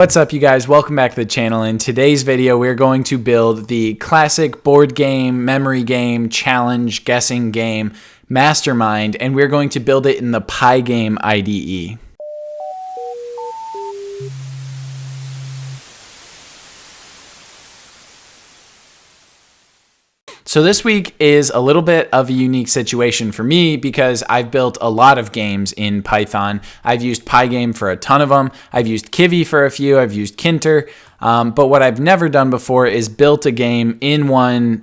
What's up, you guys? Welcome back to the channel. In today's video, we're going to build the classic board game, memory game, challenge, guessing game, Mastermind, and we're going to build it in the Pygame IDE. So this week is a little bit of a unique situation for me because I've built a lot of games in Python. I've used Pygame for a ton of them. I've used Kivy for a few. I've used Kinter. But what I've never done before is built a game in one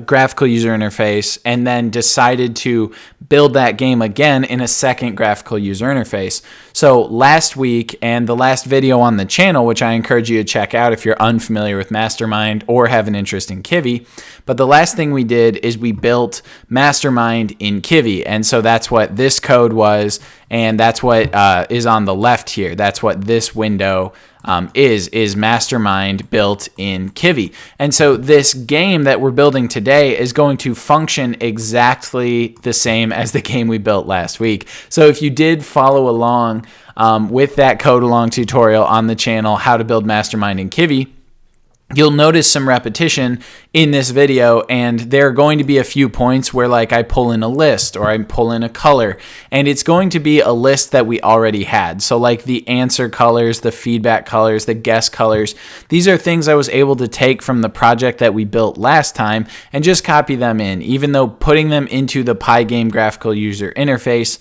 graphical user interface and then decided to build that game again in a second graphical user interface. So last week and the last video on the channel, which I encourage you to check out if you're unfamiliar with Mastermind or have an interest in Kivy, but the last thing we did is we built Mastermind in Kivy. And so that's what this code was, and that's what is on the left here. That's what this window is Mastermind built in Kivy. And so this game that we're building today is going to function exactly the same as the game we built last week. So if you did follow along with that code along tutorial on the channel, how to build Mastermind in Kivy, you'll notice some repetition in this video, and there are going to be a few points where like I pull in a list or I pull in a color, and it's going to be a list that we already had. So like the answer colors, the feedback colors, the guess colors, these are things I was able to take from the project that we built last time and just copy them in, even though putting them into the Pygame graphical user interface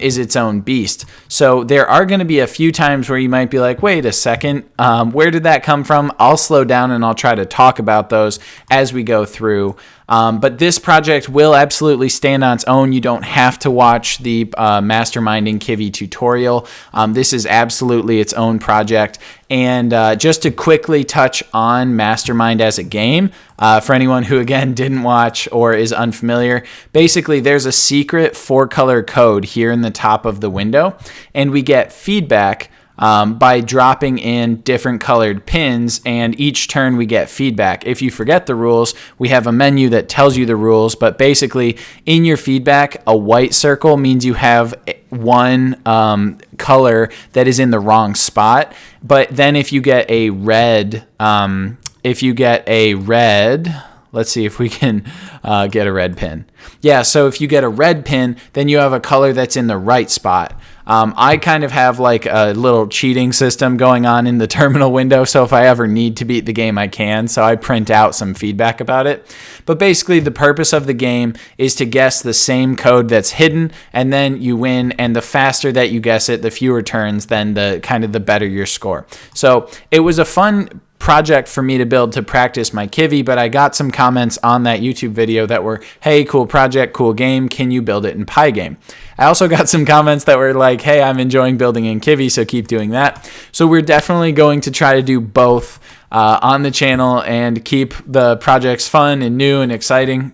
is its own beast. So there are going to be a few times where you might be like, wait a second, where did that come from? I'll slow down and I'll try to talk about those as we go through. But this project will absolutely stand on its own. You don't have to watch the Mastermind in Kivy tutorial. This is absolutely its own project. And just to quickly touch on Mastermind as a game, for anyone who, again, didn't watch or is unfamiliar, basically there's a secret 4-color code here in the top of the window, and we get feedback by dropping in different colored pins, and each turn we get feedback. If you forget the rules, we have a menu that tells you the rules, but basically in your feedback, a white circle means you have one color that is in the wrong spot, but then if you get a red, let's see if we can get a red pin. Yeah, so if you get a red pin, then you have a color that's in the right spot. I kind of have like a little cheating system going on in the terminal window, so if I ever need to beat the game, I can. So I print out some feedback about it. But basically, the purpose of the game is to guess the same code that's hidden, and then you win. And the faster that you guess it, the fewer turns, then the better your score. So it was a fun project for me to build to practice my Kivy, but I got some comments on that YouTube video that were, hey, cool project, cool game, can you build it in Pygame? I also got some comments that were like, hey, I'm enjoying building in Kivy, so keep doing that. So we're definitely going to try to do both on the channel and keep the projects fun and new and exciting.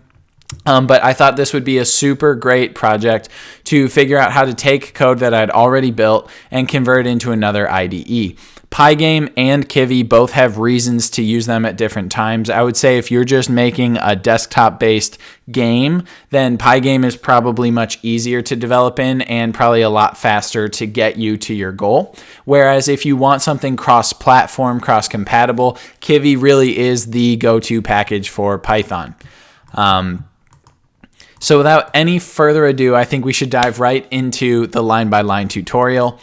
But I thought this would be a super great project to figure out how to take code that I'd already built and convert it into another IDE. Pygame and Kivy both have reasons to use them at different times. I would say if you're just making a desktop-based game, then Pygame is probably much easier to develop in and probably a lot faster to get you to your goal. Whereas if you want something cross-platform, cross-compatible, Kivy really is the go-to package for Python. So without any further ado, I think we should dive right into the line-by-line tutorial.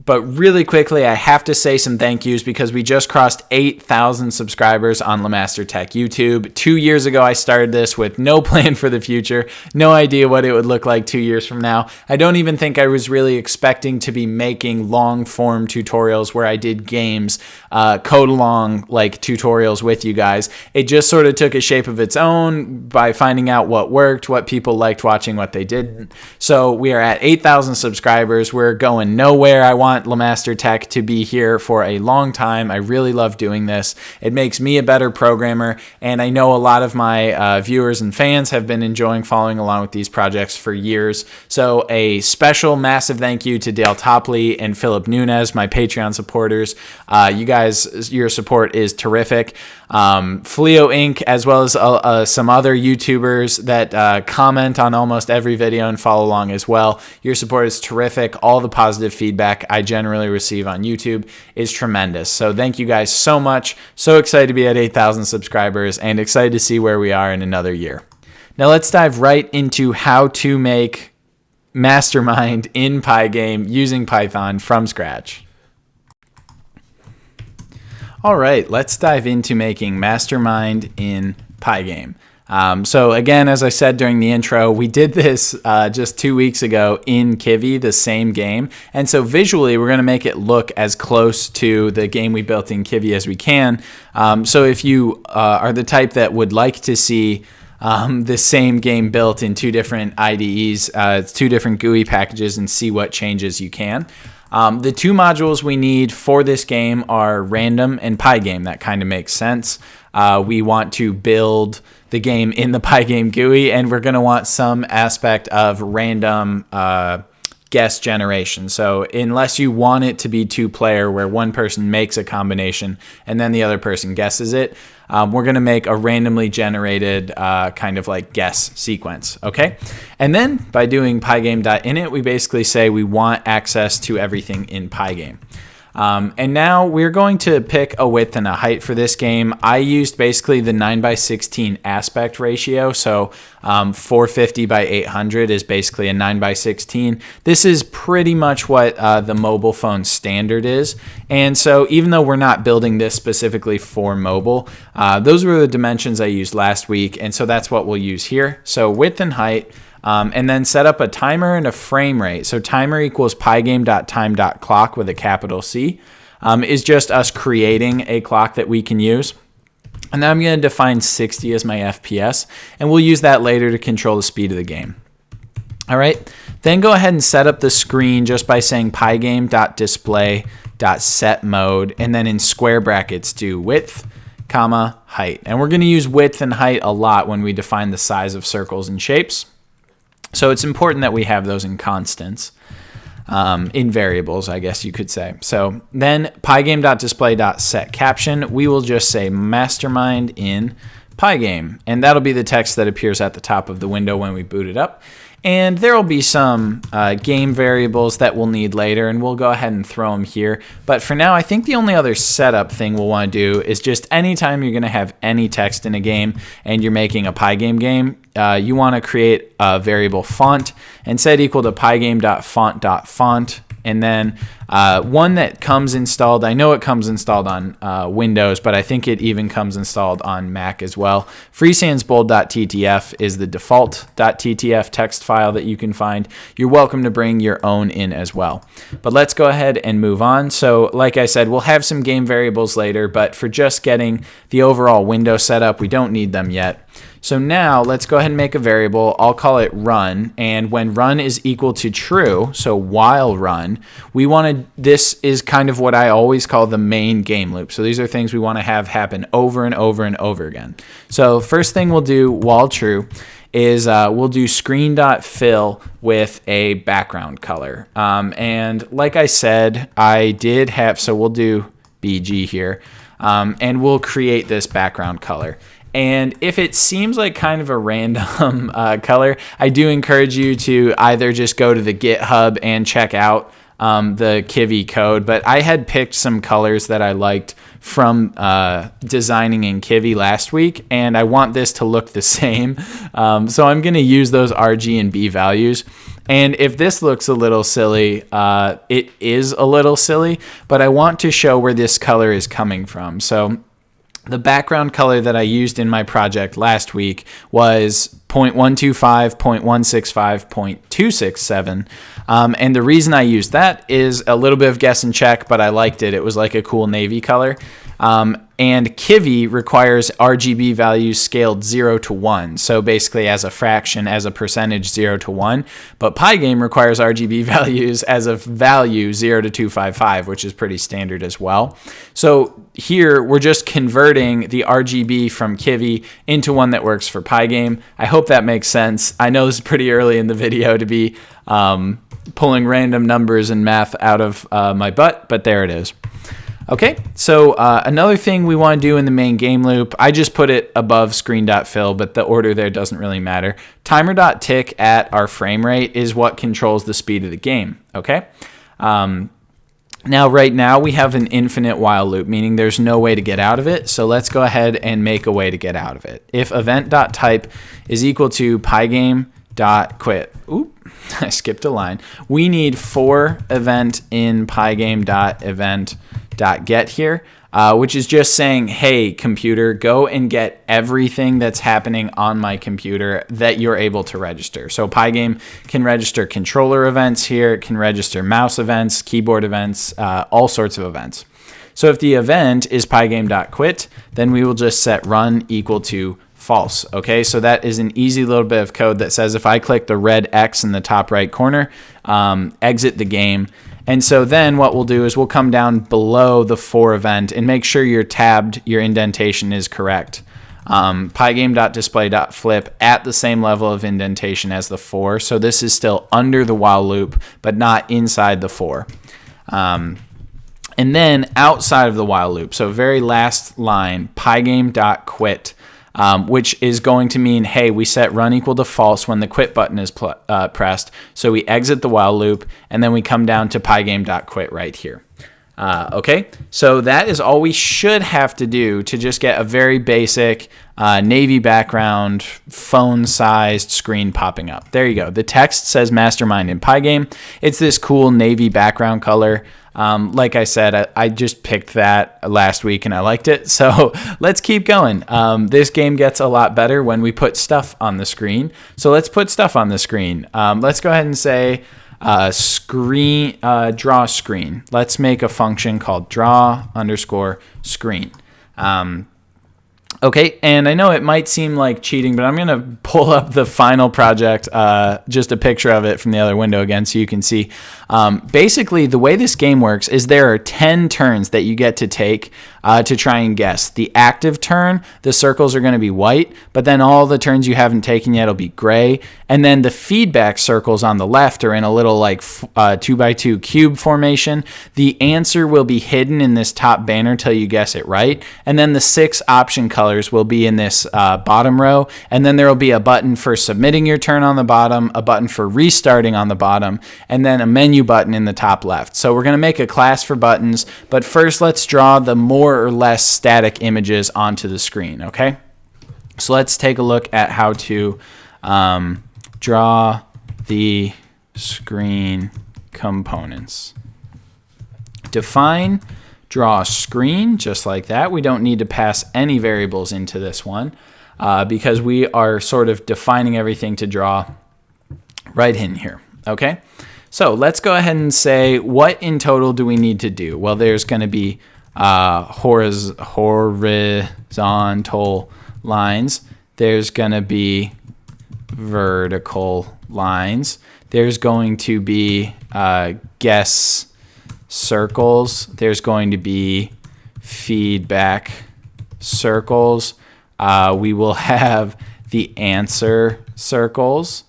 But really quickly, I have to say some thank yous because we just crossed 8,000 subscribers on Lemaster Tech YouTube. 2 years ago, I started this with no plan for the future, no idea what it would look like 2 years from now. I don't even think I was really expecting to be making long-form tutorials where I did games, code-along like tutorials with you guys. It just sort of took a shape of its own by finding out what worked, what people liked watching, what they didn't. So we are at 8,000 subscribers. We're going nowhere. I want Lemaster Tech to be here for a long time. I really love doing this. It makes me a better programmer, and I know a lot of my viewers and fans have been enjoying following along with these projects for years. So a special massive thank you to Dale Topley and Philip Nunez, my Patreon supporters. You guys, your support is terrific. Fleo Inc., as well as some other YouTubers that comment on almost every video and follow along as well. Your support is terrific. All the positive feedback I generally receive on YouTube is tremendous. So thank you guys so much. So excited to be at 8,000 subscribers and excited to see where we are in another year. Now let's dive right into how to make Mastermind in Pygame using Python from scratch. All right, let's dive into making Mastermind in Pygame. So again, as I said during the intro, we did this just 2 weeks ago in Kivy, the same game. And so visually, we're going to make it look as close to the game we built in Kivy as we can. So if you are the type that would like to see the same game built in 2 different IDEs, 2 different GUI packages, and see what changes you can. The 2 modules we need for this game are random and Pygame. That kind of makes sense. We want to build the game in the Pygame GUI, and we're going to want some aspect of random guess generation. So unless you want it to be 2-player where one person makes a combination and then the other person guesses it, we're going to make a randomly generated kind of like guess sequence, okay? And then by doing pygame.init, we basically say we want access to everything in Pygame. And now we're going to pick a width and a height for this game. I used basically the 9:16 aspect ratio. So 450 by 800 is basically a 9:16. This is pretty much what the mobile phone standard is. And so even though we're not building this specifically for mobile, those were the dimensions I used last week. And so that's what we'll use here. So width and height. And then set up a timer and a frame rate. So timer equals pygame.time.clock with a capital C is just us creating a clock that we can use. And then I'm going to define 60 as my FPS, and we'll use that later to control the speed of the game. All right, then go ahead and set up the screen just by saying pygame.display.setMode, and then in square brackets do width, comma, height. And we're going to use width and height a lot when we define the size of circles and shapes. So it's important that we have those in constants, in variables, I guess you could say. So then pygame.display.setCaption, we will just say Mastermind in Pygame. And that'll be the text that appears at the top of the window when we boot it up. And there will be some game variables that we'll need later, and we'll go ahead and throw them here. But for now, I think the only other setup thing we'll want to do is just anytime you're going to have any text in a game and you're making a Pygame game, you want to create a variable font and set equal to pygame.font.font. And then one that comes installed, I know it comes installed on Windows, but I think it even comes installed on Mac as well. FreeSansBold.ttf is the default .ttf text file that you can find. You're welcome to bring your own in as well. But let's go ahead and move on. So like I said, we'll have some game variables later, but for just getting the overall window set up, we don't need them yet. So now let's go ahead and make a variable. I'll call it run. And when run is equal to true, so while run, we want to, this is kind of what I always call the main game loop. So these are things we want to have happen over and over and over again. So first thing we'll do while true is we'll do screen.fill with a background color. And like I said, I did have, so we'll do BG here, and we'll create this background color. And if it seems like kind of a random color, I do encourage you to either just go to the GitHub and check out the Kivy code. But I had picked some colors that I liked from designing in Kivy last week, and I want this to look the same. So I'm going to use those RG and B values. And if this looks a little silly, it is a little silly, but I want to show where this color is coming from. So the background color that I used in my project last week was 0.125, 0.165, 0.267. And the reason I used that is a little bit of guess and check, but I liked it. It was like a cool navy color. And Kivy requires RGB values scaled 0 to 1. So basically as a fraction, as a percentage 0 to 1. But Pygame requires RGB values as a value 0 to 255, which is pretty standard as well. So here we're just converting the RGB from Kivy into one that works for Pygame. I hope that makes sense. I know this is pretty early in the video to be pulling random numbers and math out of my butt, but there it is. Okay, so another thing we want to do in the main game loop, I just put it above screen.fill, but the order there doesn't really matter. Timer.tick at our frame rate is what controls the speed of the game, okay? Now, right now, we have an infinite while loop, meaning there's no way to get out of it. So let's go ahead and make a way to get out of it. If event.type is equal to pygame.quit. Oop, I skipped a line. We need for event in pygame.event.get here, which is just saying, hey, computer, go and get everything that's happening on my computer that you're able to register. So Pygame can register controller events here, it can register mouse events, keyboard events, all sorts of events. So if the event is pygame.quit, then we will just set run equal to false. Okay, so that is an easy little bit of code that says if I click the red X in the top right corner, exit the game. And so then what we'll do is we'll come down below the for event and make sure your tabbed, your indentation is correct. Pygame.display.flip at the same level of indentation as the for. So this is still under the while loop, but not inside the for. And then outside of the while loop, so very last line, pygame.quit. Which is going to mean, hey, we set run equal to false when the quit button is pressed. So we exit the while loop, and then we come down to pygame.quit right here. Okay, so that is all we should have to do to just get a very basic navy background, phone-sized screen popping up. There you go. The text says Mastermind in Pygame. It's this cool navy background color. Like I said, I just picked that last week and I liked it. So let's keep going. This game gets a lot better when we put stuff on the screen. So let's put stuff on the screen. Let's go ahead and say screen, draw screen. Let's make a function called draw_screen. Okay, and I know it might seem like cheating, but I'm going to pull up the final project, just a picture of it from the other window again so you can see. Basically, the way this game works is there are 10 turns that you get to take to try and guess. The active turn, the circles are going to be white, but then all the turns you haven't taken yet will be gray. And then the feedback circles on the left are in a little like 2x2 cube formation. The answer will be hidden in this top banner till you guess it right. And then the 6 option colors will be in this bottom row. And then there will be a button for submitting your turn on the bottom, a button for restarting on the bottom, and then a menu button in the top left. So we're going to make a class for buttons, but first let's draw the more or less static images onto the screen, okay? So let's take a look at how to draw the screen components. Define draw screen, just like that. We don't need to pass any variables into this one because we are sort of defining everything to draw right in here, okay? So let's go ahead and say, what in total do we need to do? Well, there's going to be horizontal lines. There's going to be vertical lines. There's going to be guess circles. There's going to be feedback circles. We will have the answer circles.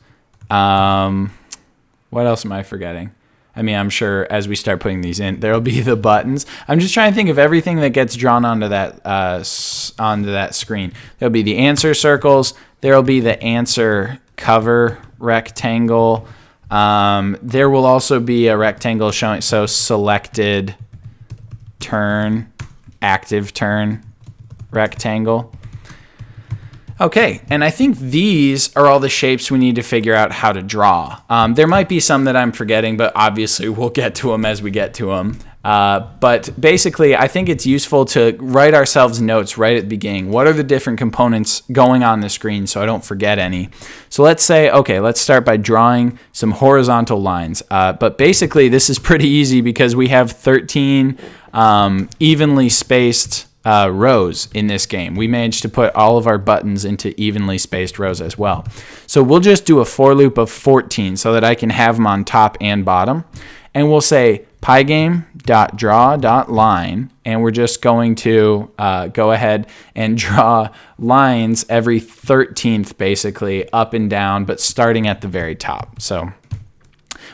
What else am I forgetting? I mean, I'm sure as we start putting these in, there'll be the buttons. I'm just trying to think of everything that gets drawn onto that screen. There'll be the answer circles. There'll be the answer cover rectangle. There will also be a rectangle showing, so selected turn, active turn rectangle. Okay, and I think these are all the shapes we need to figure out how to draw. There might be some that I'm forgetting, but obviously we'll get to them as we get to them. But basically, I think it's useful to write ourselves notes right at the beginning. What are the different components going on the screen so I don't forget any? So let's say, okay, let's start by drawing some horizontal lines. But basically, this is pretty easy because we have 13 evenly spaced rows in this game. We managed to put all of our buttons into evenly spaced rows as well. So we'll just do a for loop of 14 so that I can have them on top and bottom. And we'll say pygame.draw.line, and we're just going to go ahead and draw lines every 13th, basically, up and down, but starting at the very top. So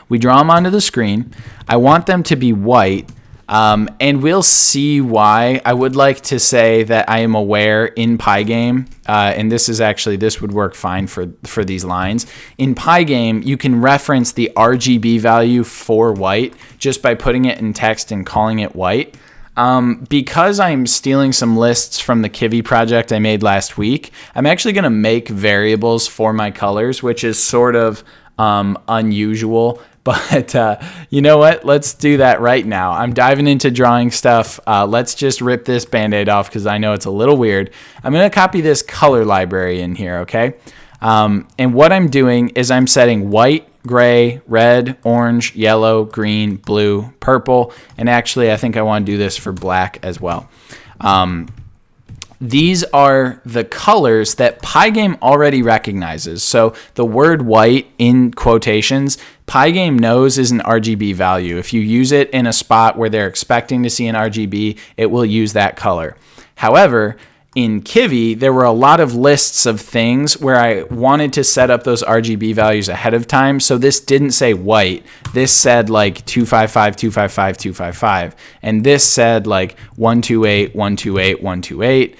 we draw them onto the screen. I want them to be white. And we'll see why. I would like to say that I am aware in Pygame, and this would work fine for these lines. In Pygame, you can reference the RGB value for white just by putting it in text and calling it white. Because I'm stealing some lists from the Kivy project I made last week, I'm actually going to make variables for my colors, which is sort of unusual. But you know what? Let's do that right now. I'm diving into drawing stuff. Let's just rip this Band-Aid off because I know it's a little weird. I'm going to copy this color library in here, okay? And what I'm doing is I'm setting white, gray, red, orange, yellow, green, blue, purple. And actually, I think I want to do this for black as well. These are the colors that Pygame already recognizes. So the word white in quotations, Pygame knows is an RGB value. If you use it in a spot where they're expecting to see an RGB, it will use that color. However, in Kivy, there were a lot of lists of things where I wanted to set up those RGB values ahead of time. So this didn't say white. This said like 255, 255, 255. And this said like 128, 128, 128.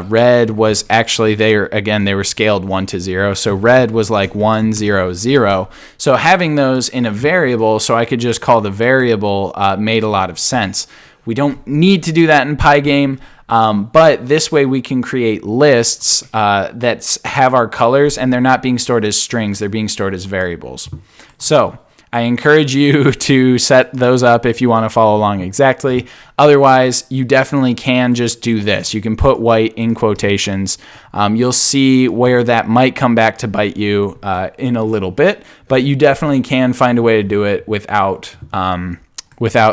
Red was actually, they were scaled 1 to 0. So red was like 1, 0, 0. So having those in a variable so I could just call the variable made a lot of sense. We don't need to do that in Pygame. But this way we can create lists that have our colors, and they're not being stored as strings. They're being stored as variables. So I encourage you to set those up if you want to follow along exactly. Otherwise, you definitely can just do this. You can put white in quotations. You'll see where that might come back to bite you in a little bit, but you definitely can find a way to do it without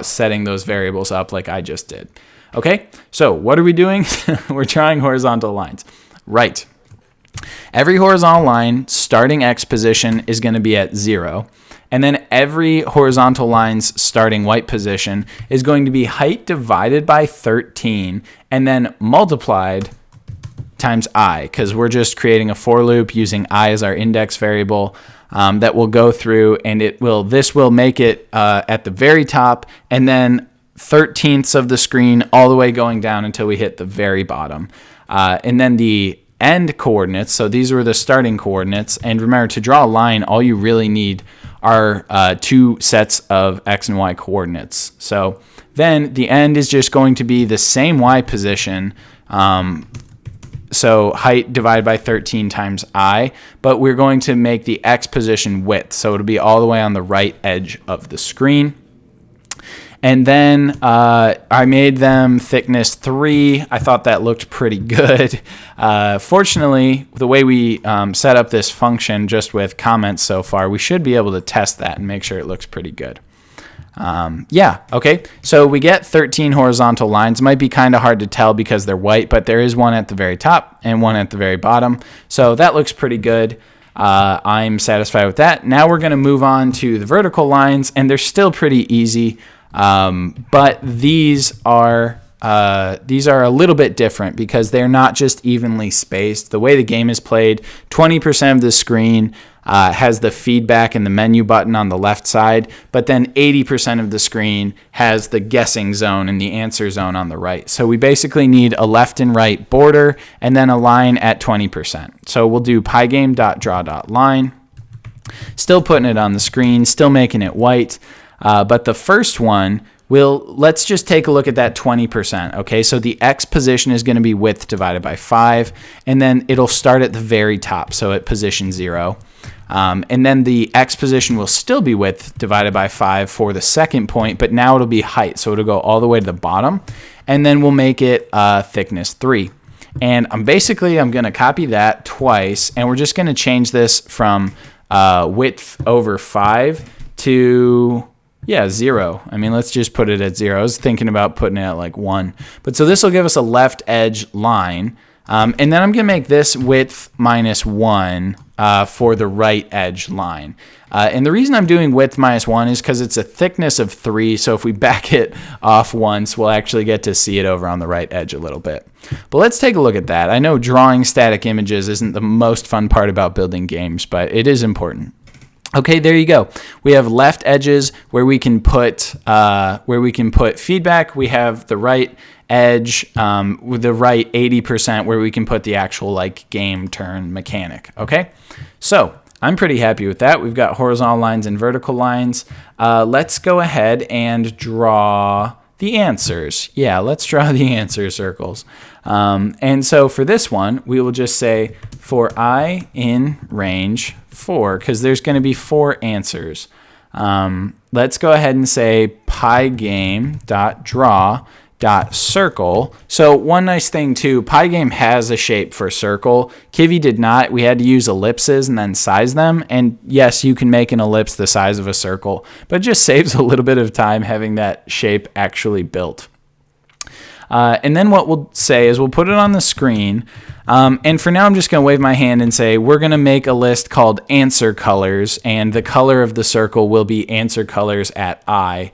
setting those variables up like I just did. Okay, so what are we doing? We're drawing horizontal lines. Right. Every horizontal line starting X position is going to be at 0. And then every horizontal line's starting white position is going to be height divided by 13 and then multiplied times I, because we're just creating a for loop using I as our index variable that will go through, and this will make it at the very top and then 13ths of the screen all the way going down until we hit the very bottom. And then the end coordinates, so these were the starting coordinates. And remember, to draw a line, all you really need are 2 sets of X and Y coordinates. So then the end is just going to be the same Y position. So height divided by 13 times I, but we're going to make the X position width. So it'll be all the way on the right edge of the screen. And then I made them thickness 3. I thought that looked pretty good. Fortunately, the way we set up this function just with comments so far, we should be able to test that and make sure it looks pretty good. Okay. So we get 13 horizontal lines. Might be kind of hard to tell because they're white, but there is one at the very top and one at the very bottom. So that looks pretty good. I'm satisfied with that. Now we're going to move on to the vertical lines, and they're still pretty easy. But these are a little bit different because they're not just evenly spaced. The way the game is played, 20% of the screen has the feedback and the menu button on the left side, but then 80% of the screen has the guessing zone and the answer zone on the right. So we basically need a left and right border and then a line at 20%. So we'll do pygame.draw.line, still putting it on the screen, still making it white. But the first one, let's just take a look at that 20%. Okay, so the X position is going to be width divided by 5, and then it'll start at the very top, so at position 0. And then the X position will still be width divided by 5 for the second point, but now it'll be height, so it'll go all the way to the bottom, and then we'll make it thickness 3. And I'm going to copy that twice, and we're just going to change this from width over 5 to 0. I mean, let's just put it at 0. I was thinking about putting it at like 1. But so this will give us a left edge line. And then I'm going to make this width minus 1 for the right edge line. And the reason I'm doing width minus 1 is because it's a thickness of 3. So if we back it off once, we'll actually get to see it over on the right edge a little bit. But let's take a look at that. I know drawing static images isn't the most fun part about building games, but it is important. Okay, there you go. We have left edges where we can put feedback. We have the right edge with the right 80% where we can put the actual like game turn mechanic. Okay, so I'm pretty happy with that. We've got horizontal lines and vertical lines. Let's go ahead and draw the answers. Yeah, let's draw the answer circles. And so for this one, we will just say for I in range 4, because there's going to be 4 answers. Let's go ahead and say pygame.draw.circle. So one nice thing too, Pygame has a shape for circle. Kivy did not. We had to use ellipses and then size them. And yes, you can make an ellipse the size of a circle, but it just saves a little bit of time having that shape actually built. And then what we'll say is we'll put it on the screen. And for now, I'm just going to wave my hand and say we're going to make a list called answer colors, and the color of the circle will be answer colors at I.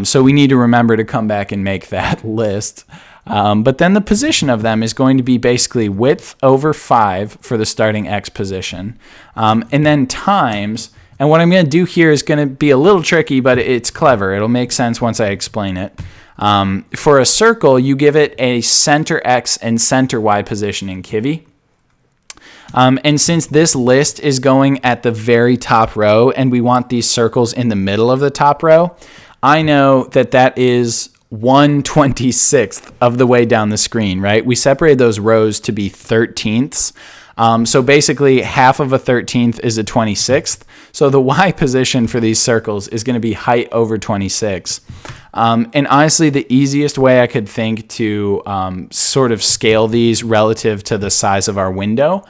So we need to remember to come back and make that list. But then the position of them is going to be basically width over 5 for the starting X position. And then times, and what I'm going to do here is going to be a little tricky, but it's clever. It'll make sense once I explain it. For a circle, you give it a center X and center Y position in Kivy. And since this list is going at the very top row and we want these circles in the middle of the top row, I know that that is 1/26th of the way down the screen, right? We separated those rows to be 13ths. So basically half of a 13th is a 26th. So the Y position for these circles is going to be height over 26. And honestly, the easiest way I could think to sort of scale these relative to the size of our window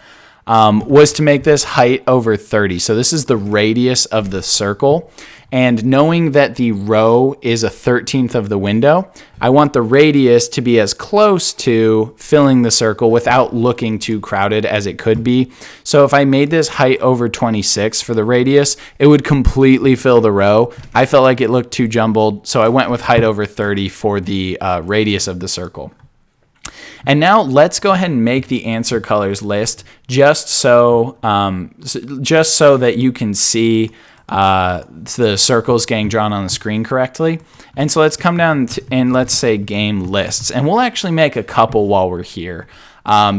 was to make this height over 30. So this is the radius of the circle. And knowing that the row is a 13th of the window, I want the radius to be as close to filling the circle without looking too crowded as it could be. So if I made this height over 26 for the radius, it would completely fill the row. I felt like it looked too jumbled, so I went with height over 30 for the radius of the circle. And now let's go ahead and make the answer colors list just so that you can see the circles getting drawn on the screen correctly. And so let's come down and let's say game lists. And we'll actually make a couple while we're here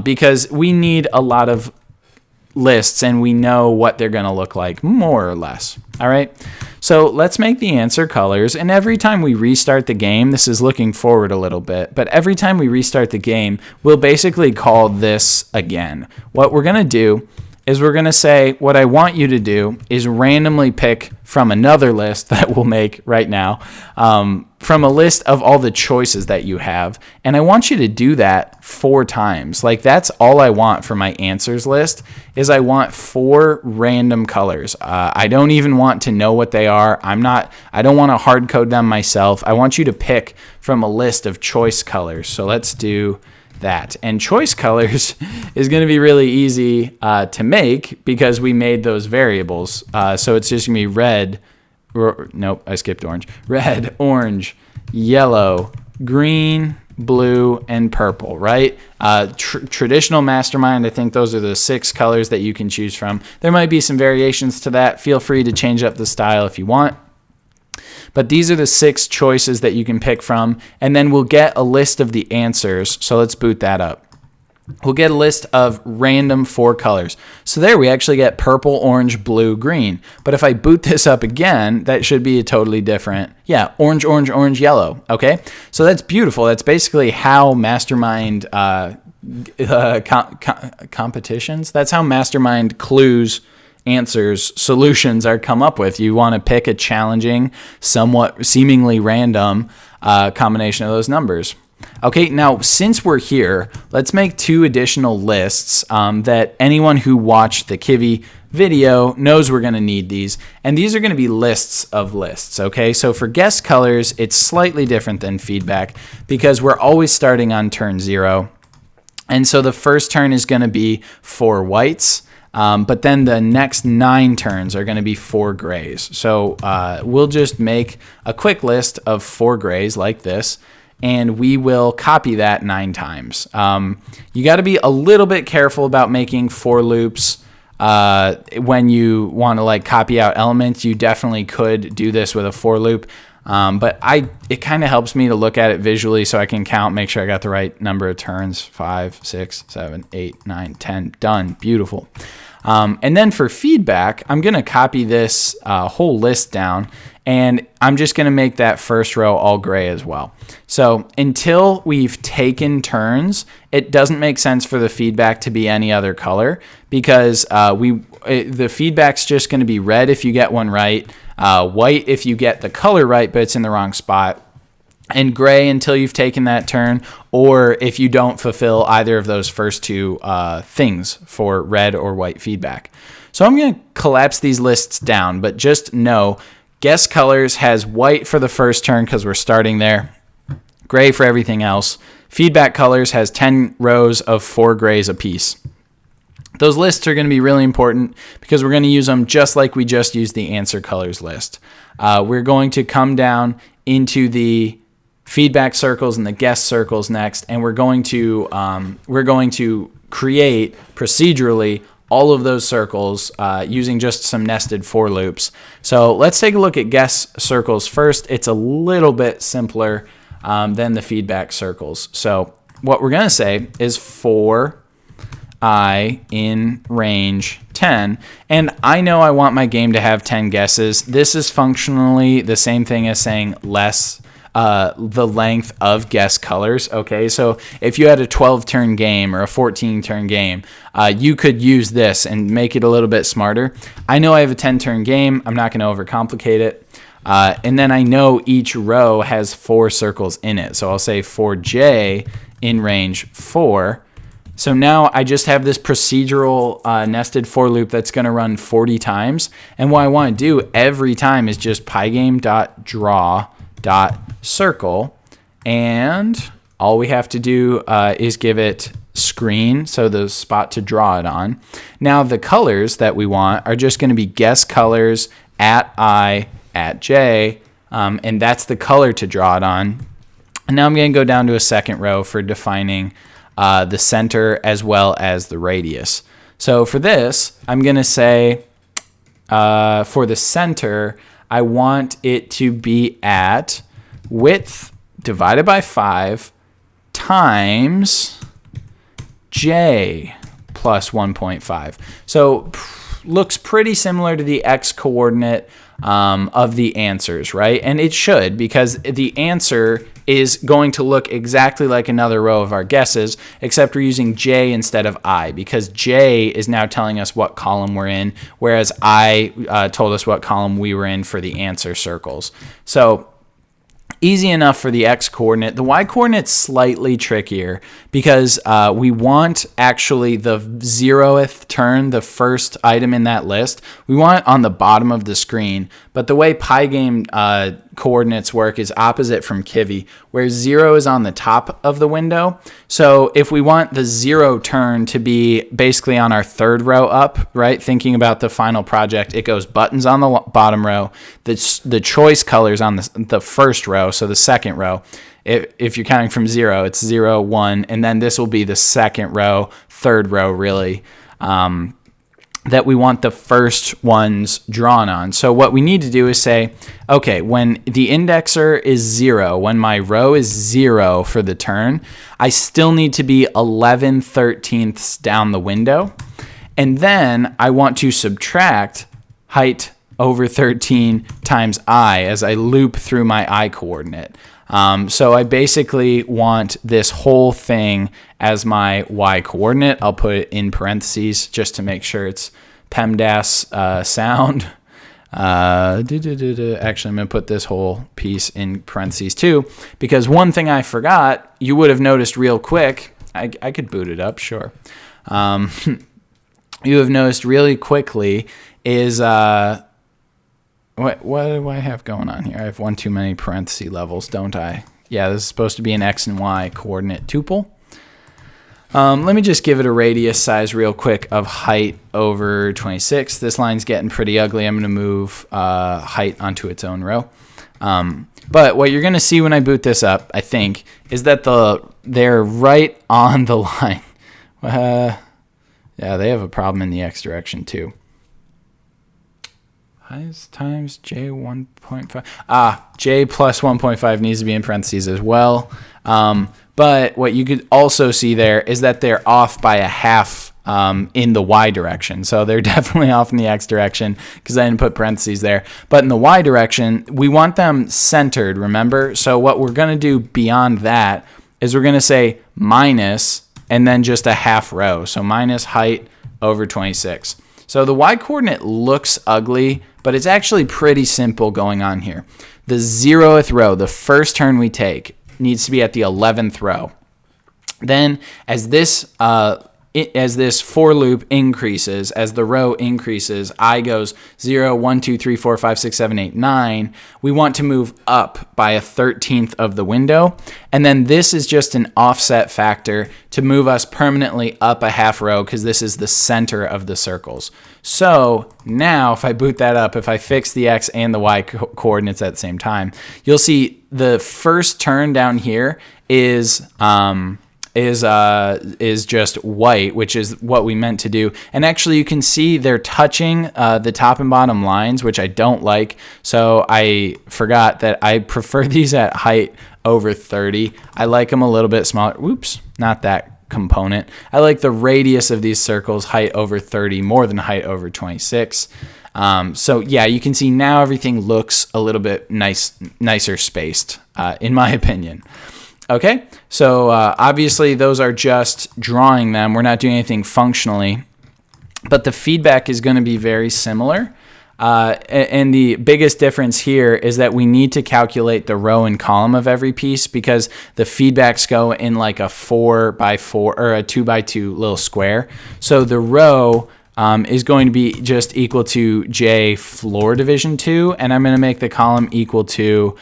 because we need a lot of lists and we know what they're going to look like more or less. All right. So let's make the answer colors. And every time we restart the game, this is looking forward a little bit, but every time we restart the game, we'll basically call this again. What we're going to do is we're going to say, what I want you to do is randomly pick from another list that we'll make right now, from a list of all the choices that you have. And I want you to do that 4 times. Like that's all I want for my answers list is I want 4 random colors. I don't even want to know what they are. I don't want to hard code them myself. I want you to pick from a list of choice colors. So let's do that. And choice colors is going to be really easy to make because we made those variables. So it's just going to be red. Nope, I skipped orange. Red, orange, yellow, green, blue, and purple, right? Traditional Mastermind, I think those are the 6 colors that you can choose from. There might be some variations to that. Feel free to change up the style if you want. But these are the 6 choices that you can pick from, and then we'll get a list of the answers. So let's boot that up. We'll get a list of random 4 colors. So there we actually get purple, orange, blue, green. But if I boot this up again, that should be a totally different, orange, orange, orange, yellow. Okay, so that's beautiful. That's basically how Mastermind competitions, that's how Mastermind clues, answers, solutions are come up with. You want to pick a challenging, somewhat seemingly random combination of those numbers. Okay, now since we're here, let's make 2 additional lists that anyone who watched the Kivy video knows we're going to need these. And these are going to be lists of lists, okay? So for guess colors, it's slightly different than feedback because we're always starting on turn 0. And so the first turn is going to be 4 whites. But then the next 9 turns are going to be 4 grays. So we'll just make a quick list of 4 grays like this, and we will copy that 9 times. You got to be a little bit careful about making for loops when you want to like copy out elements, you definitely could do this with a for loop. But it kind of helps me to look at it visually so I can count, make sure I got the right number of turns. 5, 6, 7, 8, 9, 10. Done. Beautiful. And then for feedback, I'm going to copy this whole list down, and I'm just going to make that first row all gray as well. So until we've taken turns, it doesn't make sense for the feedback to be any other color, because the feedback's just going to be red if you get one right, white if you get the color right but it's in the wrong spot, and gray until you've taken that turn, or if you don't fulfill either of those first two things for red or white feedback. So I'm going to collapse these lists down, but just know guess colors has white for the first turn because we're starting there, gray for everything else. Feedback colors has 10 rows of 4 grays apiece. Those lists are going to be really important because we're going to use them just like we just used the answer colors list. We're going to come down into the feedback circles and the guess circles next, and we're going to create procedurally all of those circles using just some nested for loops. So let's take a look at guess circles first. It's a little bit simpler than the feedback circles. So what we're going to say is for I in range 10, and I know I want my game to have 10 guesses. This is functionally the same thing as saying less the length of guess colors. Okay, so if you had a 12-turn game or a 14-turn game, you could use this and make it a little bit smarter. I know I have a 10-turn game. I'm not going to overcomplicate it. And then I know each row has 4 circles in it. So I'll say for J in range 4. So now I just have this procedural nested for loop that's going to run 40 times. And what I want to do every time is just pygame.draw.circle. And all we have to do is give it screen, so the spot to draw it on. Now the colors that we want are just going to be guess colors at I at J. And that's the color to draw it on. And now I'm going to go down to a second row for defining the center as well as the radius. So for this, I'm going to say for the center, I want it to be at width divided by 5 times J plus 1.5. So looks pretty similar to the X coordinate of the answers, right? And it should, because the answer is going to look exactly like another row of our guesses, except we're using J instead of I, because J is now telling us what column we're in, whereas I told us what column we were in for the answer circles. So easy enough for the X coordinate. The Y coordinate's slightly trickier because we want actually the 0th turn, the first item in that list. We want it on the bottom of the screen, but the way Pygame coordinates work is opposite from Kivy, where 0 is on the top of the window. So if we want the 0 turn to be basically on our 3rd row up, right? Thinking about the final project, it goes buttons on the bottom row, the choice colors on the first row, so the second row. If you're counting from 0, it's 0, 1, and then this will be the second row, 3rd row really, that we want the first ones drawn on. So what we need to do is say, okay, when the indexer is 0, when my row is 0 for the turn, I still need to be 11/13ths down the window. And then I want to subtract height over 13 times I as I loop through my I coordinate. So I basically want this whole thing as my Y coordinate. I'll put it in parentheses just to make sure it's PEMDAS sound. Actually, I'm going to put this whole piece in parentheses too, because one thing I forgot, you would have noticed real quick. I could boot it up, sure. You have noticed really quickly is... What do I have going on here? I have one too many parenthesis levels, don't I? Yeah, this is supposed to be an X and Y coordinate tuple. Let me just give it a radius size real quick of height over 26. This line's getting pretty ugly. I'm going to move height onto its own row. But what you're going to see when I boot this up, I think, is that they're right on the line. Yeah, they have a problem in the x direction too. Highest times j 1.5. J plus 1.5 needs to be in parentheses as well. But what you could also see there is that they're off by a half in the y direction. So they're definitely off in the x direction because I didn't put parentheses there. But in the y direction, we want them centered, remember? So what we're going to do beyond that is we're going to say minus and then just a half row. So minus height over 26. So the y-coordinate looks ugly, but it's actually pretty simple going on here. The 0th row, the first turn we take, needs to be at the 11th row. Then as this for loop increases, as the row increases, I goes 0, 1, 2, 3, 4, 5, 6, 7, 8, 9. We want to move up by a 13th of the window. And then this is just an offset factor to move us permanently up a half row because this is the center of the circles. So now if I boot that up, if I fix the x and the y coordinates at the same time, you'll see the first turn down here is just white, which is what we meant to do. And actually you can see they're touching the top and bottom lines, which I don't like. So I forgot that I prefer these at height over 30. I like them a little bit smaller. Whoops, not that component. I like the radius of these circles height over 30 more than height over 26. So yeah, you can see now everything looks a little bit nicer spaced, in my opinion. Okay, so obviously those are just drawing them. We're not doing anything functionally, but the feedback is going to be very similar. And the biggest difference here is that we need to calculate the row and column of every piece because the feedbacks go in like a 4x4 or a 2x2 little square. So the row is going to be just equal to j floor division 2, and I'm going to make the column equal to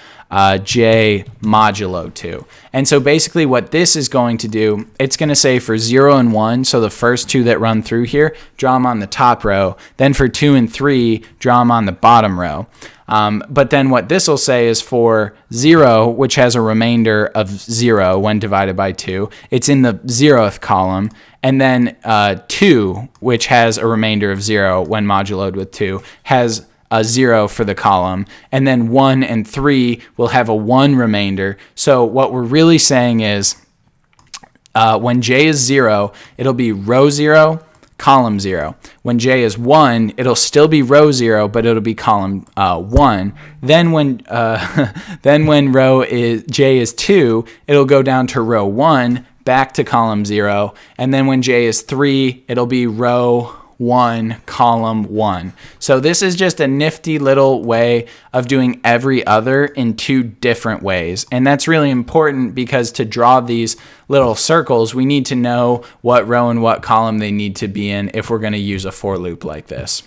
j modulo 2. And so basically what this is going to do, it's going to say for 0 and 1, so the first two that run through here, draw them on the top row. Then for 2 and 3, draw them on the bottom row. But then what this will say is for 0, which has a remainder of 0 when divided by 2, it's in the 0th column. And then 2, which has a remainder of 0 when moduloed with 2, has a 0 for the column. And then 1 and 3 will have a 1 remainder. So what we're really saying is when j is 0, it'll be row 0, column 0. When j is 1, it'll still be row 0, but it'll be column 1. Then when j is 2, it'll go down to row 1, back to column 0. And then when j is 3, it'll be row 1, column 1. So this is just a nifty little way of doing every other in two different ways. And that's really important because to draw these little circles, we need to know what row and what column they need to be in if we're going to use a for loop like this.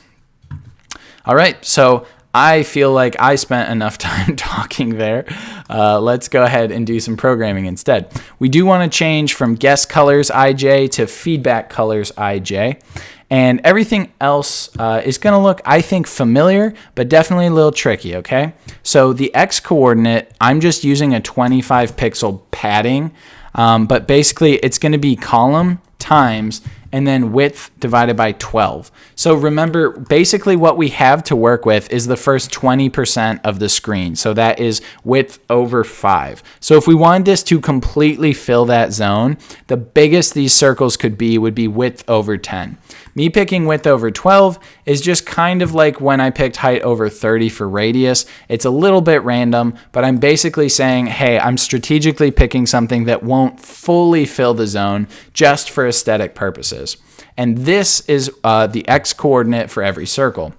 All right, so I feel like I spent enough time talking there. Let's go ahead and do some programming instead. We do want to change from guess colors ij to feedback colors ij. And everything else is going to look, I think, familiar, but definitely a little tricky, okay? So the x coordinate, I'm just using a 25 pixel padding, but basically it's going to be column times and then width divided by 12. So remember, basically what we have to work with is the first 20% of the screen. So that is width over 5. So if we wanted this to completely fill that zone, the biggest these circles could be would be width over 10. Me picking width over 12 is just kind of like when I picked height over 30 for radius. It's a little bit random, but I'm basically saying, hey, I'm strategically picking something that won't fully fill the zone just for aesthetic purposes. And this is the x coordinate for every circle.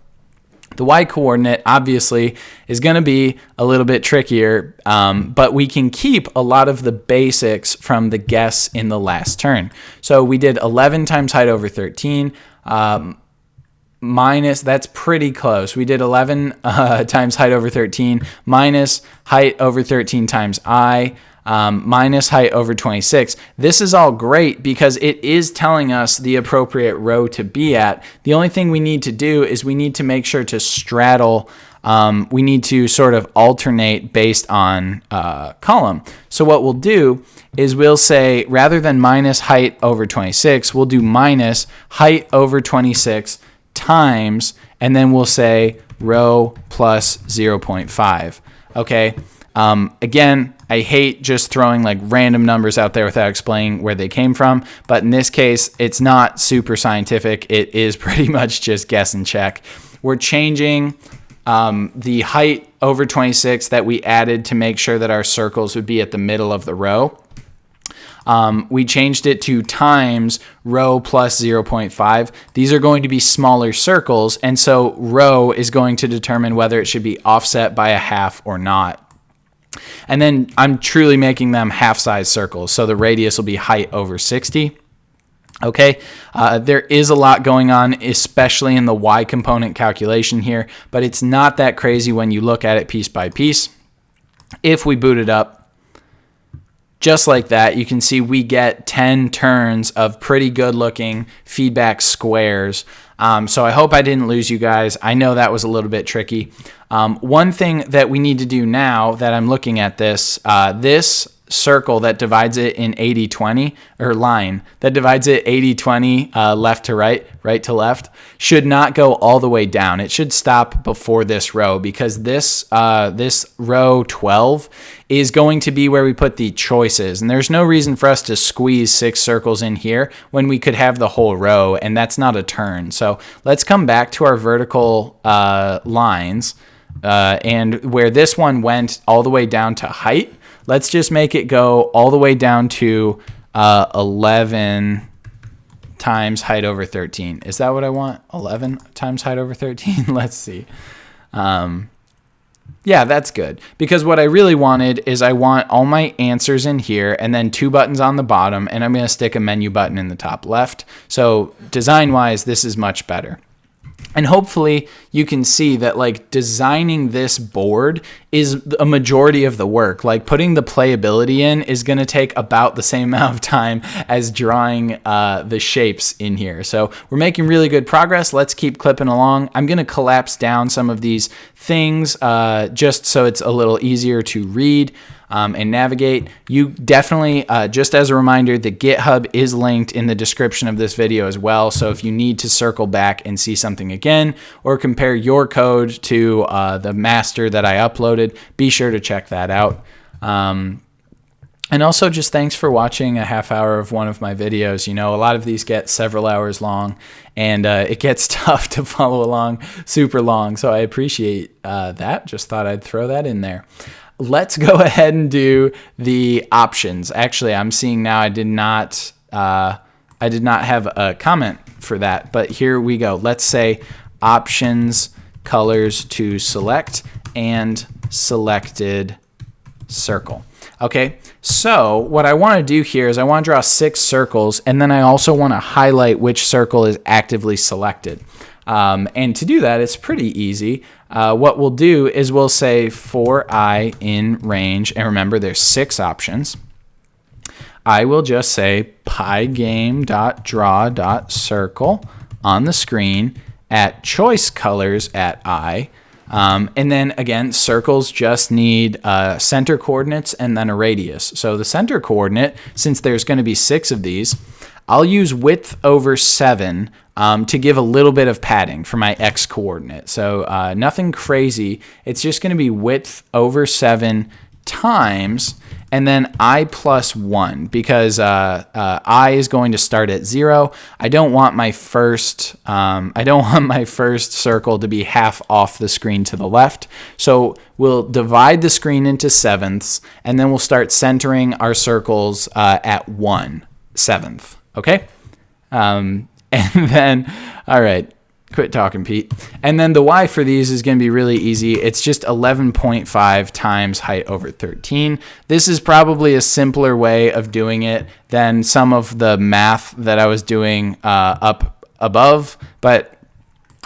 The y coordinate obviously is going to be a little bit trickier, but we can keep a lot of the basics from the guess in the last turn. So we did 11 times height over 13 minus, that's pretty close. We did 11 times height over 13 minus height over 13 times I. Minus height over 26. This is all great because it is telling us the appropriate row to be at. The only thing we need to do is we need to make sure to straddle we need to sort of alternate based on column. So what we'll do is we'll say, rather than minus height over 26, we'll do minus height over 26 times, and then we'll say row plus 0.5. Okay. Again, I hate just throwing like random numbers out there without explaining where they came from. But in this case, it's not super scientific. It is pretty much just guess and check. We're changing the height over 26 that we added to make sure that our circles would be at the middle of the row. We changed it to times row plus 0.5. These are going to be smaller circles, and so row is going to determine whether it should be offset by a half or not. And then I'm truly making them half-size circles, so the radius will be height over 60. Okay, there is a lot going on, especially in the y component calculation here, but it's not that crazy when you look at it piece by piece. If we boot it up, just like that, you can see we get 10 turns of pretty good looking feedback squares. So I hope I didn't lose you guys. I know that was a little bit tricky. One thing that we need to do now that I'm looking at this, this circle that divides it in 80-20, or line that divides it 80-20 left to right, right to left, should not go all the way down. It should stop before this row, because this row 12 is going to be where we put the choices. And there's no reason for us to squeeze 6 circles in here when we could have the whole row, and that's not a turn. So let's come back to our vertical lines, and where this one went all the way down to height, let's just make it go all the way down to 11 times height over 13. Is that what I want? 11 times height over 13? Let's see. Yeah, that's good. Because what I really wanted is I want all my answers in here and then 2 buttons on the bottom, and I'm going to stick a menu button in the top left. So design-wise, this is much better. And hopefully you can see that like designing this board is a majority of the work. Like putting the playability in is going to take about the same amount of time as drawing the shapes in here. So we're making really good progress. Let's keep clipping along. I'm going to collapse down some of these things just so it's a little easier to read and navigate. You definitely, just as a reminder, the GitHub is linked in the description of this video as well. So if you need to circle back and see something again or compare your code to the master that I uploaded, be sure to check that out. And also just thanks for watching a half hour of one of my videos. You know, a lot of these get several hours long, and it gets tough to follow along super long. So I appreciate that. Just thought I'd throw that in there. Let's go ahead and do the options. Actually, I'm seeing now I did not have a comment for that, but here we go. Let's say options, colors to select, and selected circle. Okay, so what I want to do here is I want to draw 6 circles, and then I also want to highlight which circle is actively selected. And to do that, it's pretty easy. What we'll do is we'll say for I in range, and remember there's 6 options. I will just say pygame.draw.circle on the screen at choice colors at I. And then again, circles just need center coordinates and then a radius. So the center coordinate, since there's going to be 6 of these, I'll use width over 7 to give a little bit of padding for my x coordinate. So nothing crazy. It's just going to be width over 7 times, and then I plus 1, because I is going to start at 0. I don't want my first circle to be half off the screen to the left. So we'll divide the screen into sevenths, and then we'll start centering our circles at 1/7. Okay. And then, all right, quit talking, Pete. And then the y for these is going to be really easy. It's just 11.5 times height over 13. This is probably a simpler way of doing it than some of the math that I was doing up above, but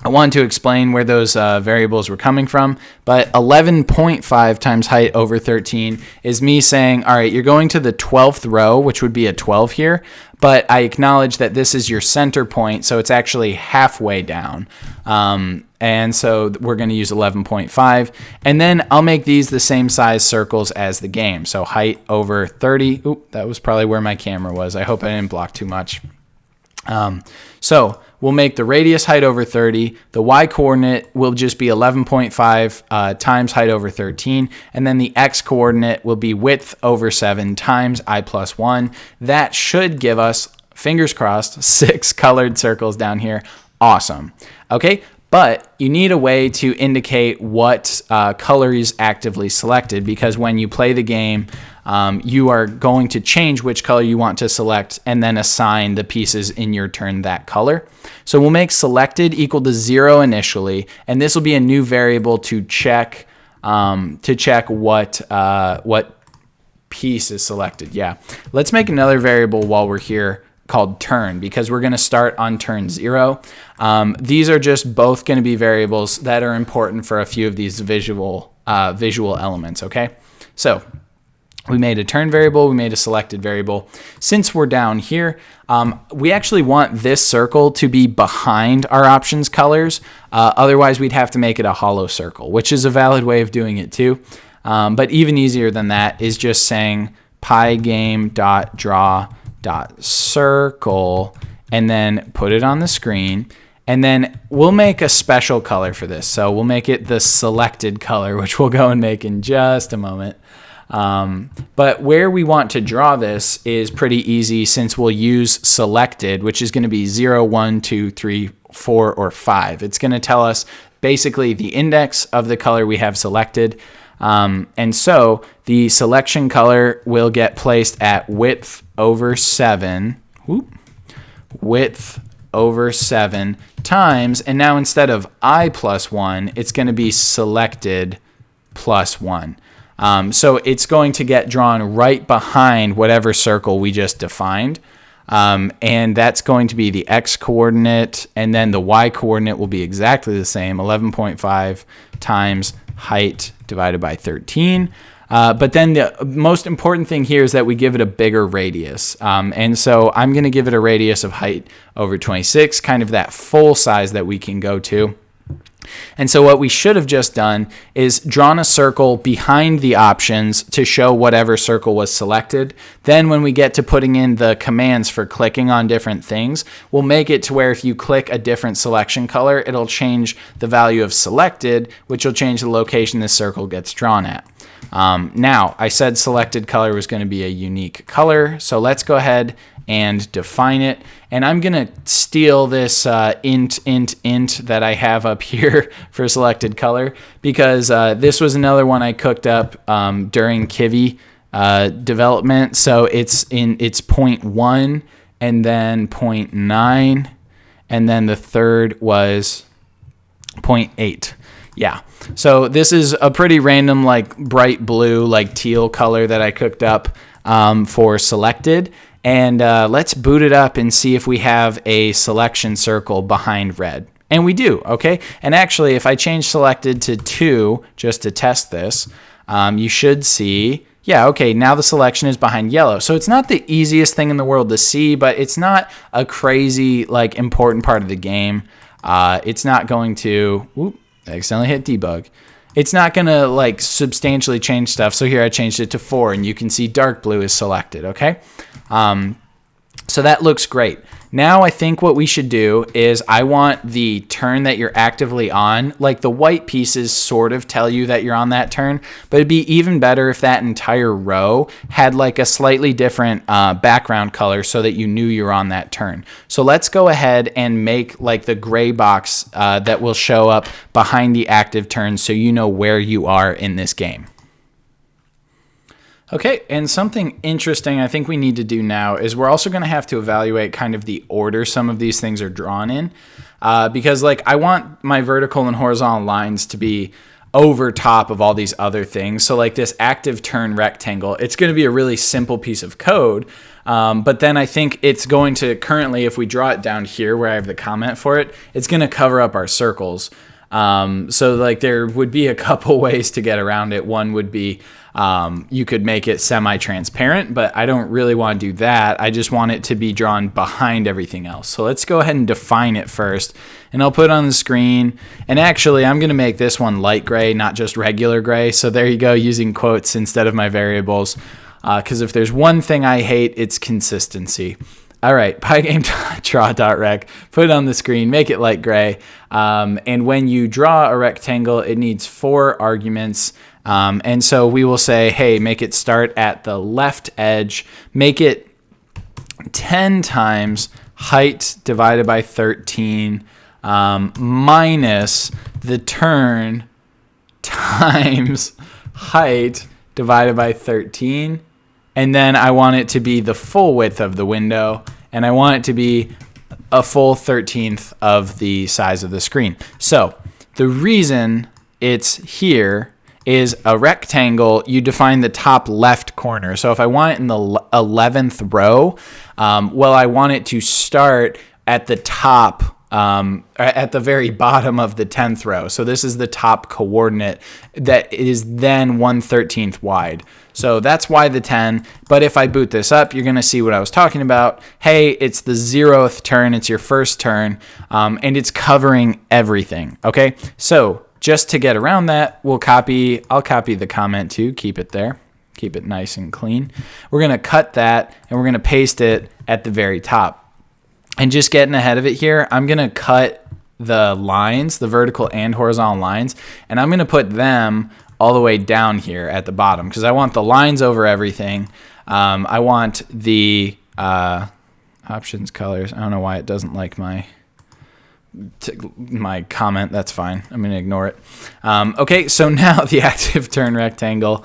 I wanted to explain where those variables were coming from, but 11.5 times height over 13 is me saying, all right, you're going to the 12th row, which would be a 12 here, but I acknowledge that this is your center point, so it's actually halfway down. And so we're going to use 11.5, and then I'll make these the same size circles as the game. So height over 30. Oop, that was probably where my camera was. I hope I didn't block too much. So we'll make the radius height over 30. The y-coordinate will just be 11.5 times height over 13. And then the x-coordinate will be width over 7 times I plus 1. That should give us, fingers crossed, 6 colored circles down here. Awesome. Okay, but you need a way to indicate what color is actively selected, because when you play the game, you are going to change which color you want to select and then assign the pieces in your turn that color. So we'll make selected equal to 0 initially, and this will be a new variable to check what piece is selected. Yeah, let's make another variable while we're here called turn, because we're going to start on turn 0. These are just both going to be variables that are important for a few of these visual elements. Okay, so we made a turn variable, we made a selected variable. Since we're down here, we actually want this circle to be behind our options colors. Otherwise, we'd have to make it a hollow circle, which is a valid way of doing it too. But even easier than that is just saying pygame.draw.circle and then put it on the screen. And then we'll make a special color for this. So we'll make it the selected color, which we'll go and make in just a moment. But where we want to draw this is pretty easy, since we'll use selected, which is going to be 0, 1, 2, 3, 4, or 5. It's going to tell us basically the index of the color we have selected. And so the selection color will get placed at width over 7. Width over 7 times, and now instead of I plus 1, it's going to be selected plus 1. So it's going to get drawn right behind whatever circle we just defined. And that's going to be the x-coordinate, and then the y-coordinate will be exactly the same, 11.5 times height divided by 13. But then the most important thing here is that we give it a bigger radius. And so I'm going to give it a radius of height over 26, kind of that full size that we can go to. And so what we should have just done is drawn a circle behind the options to show whatever circle was selected. Then when we get to putting in the commands for clicking on different things, we'll make it to where if you click a different selection color, it'll change the value of selected, which will change the location this circle gets drawn at. Now, I said selected color was going to be a unique color, so let's go ahead and define it. And I'm going to steal this int that I have up here for selected color, because this was another one I cooked up during Kivy development. So it's 0.1 and then 0.9, and then the third was 0.8. Yeah, so this is a pretty random, like bright blue, like teal color that I cooked up for selected. And let's boot it up and see if we have a selection circle behind red. And we do, okay? And actually, if I change selected to 2, just to test this, you should see, yeah, okay, now the selection is behind yellow. So it's not the easiest thing in the world to see, but it's not a crazy, like, important part of the game. It's not going to, whoop, I accidentally hit debug. It's not going to, like, substantially change stuff. So here I changed it to 4, and you can see dark blue is selected, okay? So that looks great. Now I think what we should do is I want the turn that you're actively on, like the white pieces sort of tell you that you're on that turn, but it'd be even better if that entire row had like a slightly different background color so that you knew you're on that turn. So let's go ahead and make like the gray box that will show up behind the active turn so you know where you are in this game. Okay, and something interesting I think we need to do now is we're also going to have to evaluate kind of the order some of these things are drawn in, because like I want my vertical and horizontal lines to be over top of all these other things. So like this active turn rectangle, it's going to be a really simple piece of code. But then I think it's going to currently, if we draw it down here where I have the comment for it, it's going to cover up our circles. So like there would be a couple ways to get around it. One would be you could make it semi-transparent, but I don't really want to do that. I just want it to be drawn behind everything else. So let's go ahead and define it first, and I'll put it on the screen. And actually, I'm going to make this one light gray, not just regular gray. So there you go, using quotes instead of my variables. Because if there's one thing I hate, it's consistency. All right, pygame.draw.rect, put it on the screen, make it light gray. And when you draw a rectangle, it needs 4 arguments. And so we will say, hey, make it start at the left edge, make it 10 times height divided by 13 minus the turn times height divided by 13. And then I want it to be the full width of the window, and I want it to be a full 13th of the size of the screen. So the reason it's here is a rectangle, you define the top left corner. So if I want it in the 11th row, well, I want it to start at the top, at the very bottom of the 10th row. So this is the top coordinate that is then 1/13 wide. So that's why the 10. But if I boot this up, you're going to see what I was talking about. Hey, it's the 0th turn. It's your first turn. And it's covering everything. Okay. So just to get around that, I'll copy the comment too. Keep it there. Keep it nice and clean. We're going to cut that and we're going to paste it at the very top. And just getting ahead of it here, I'm going to cut the lines, the vertical and horizontal lines, and I'm going to put them all the way down here at the bottom because I want the lines over everything. I want the options colors. I don't know why it doesn't like my comment. That's fine. I'm going to ignore it. Okay, so now the active turn rectangle.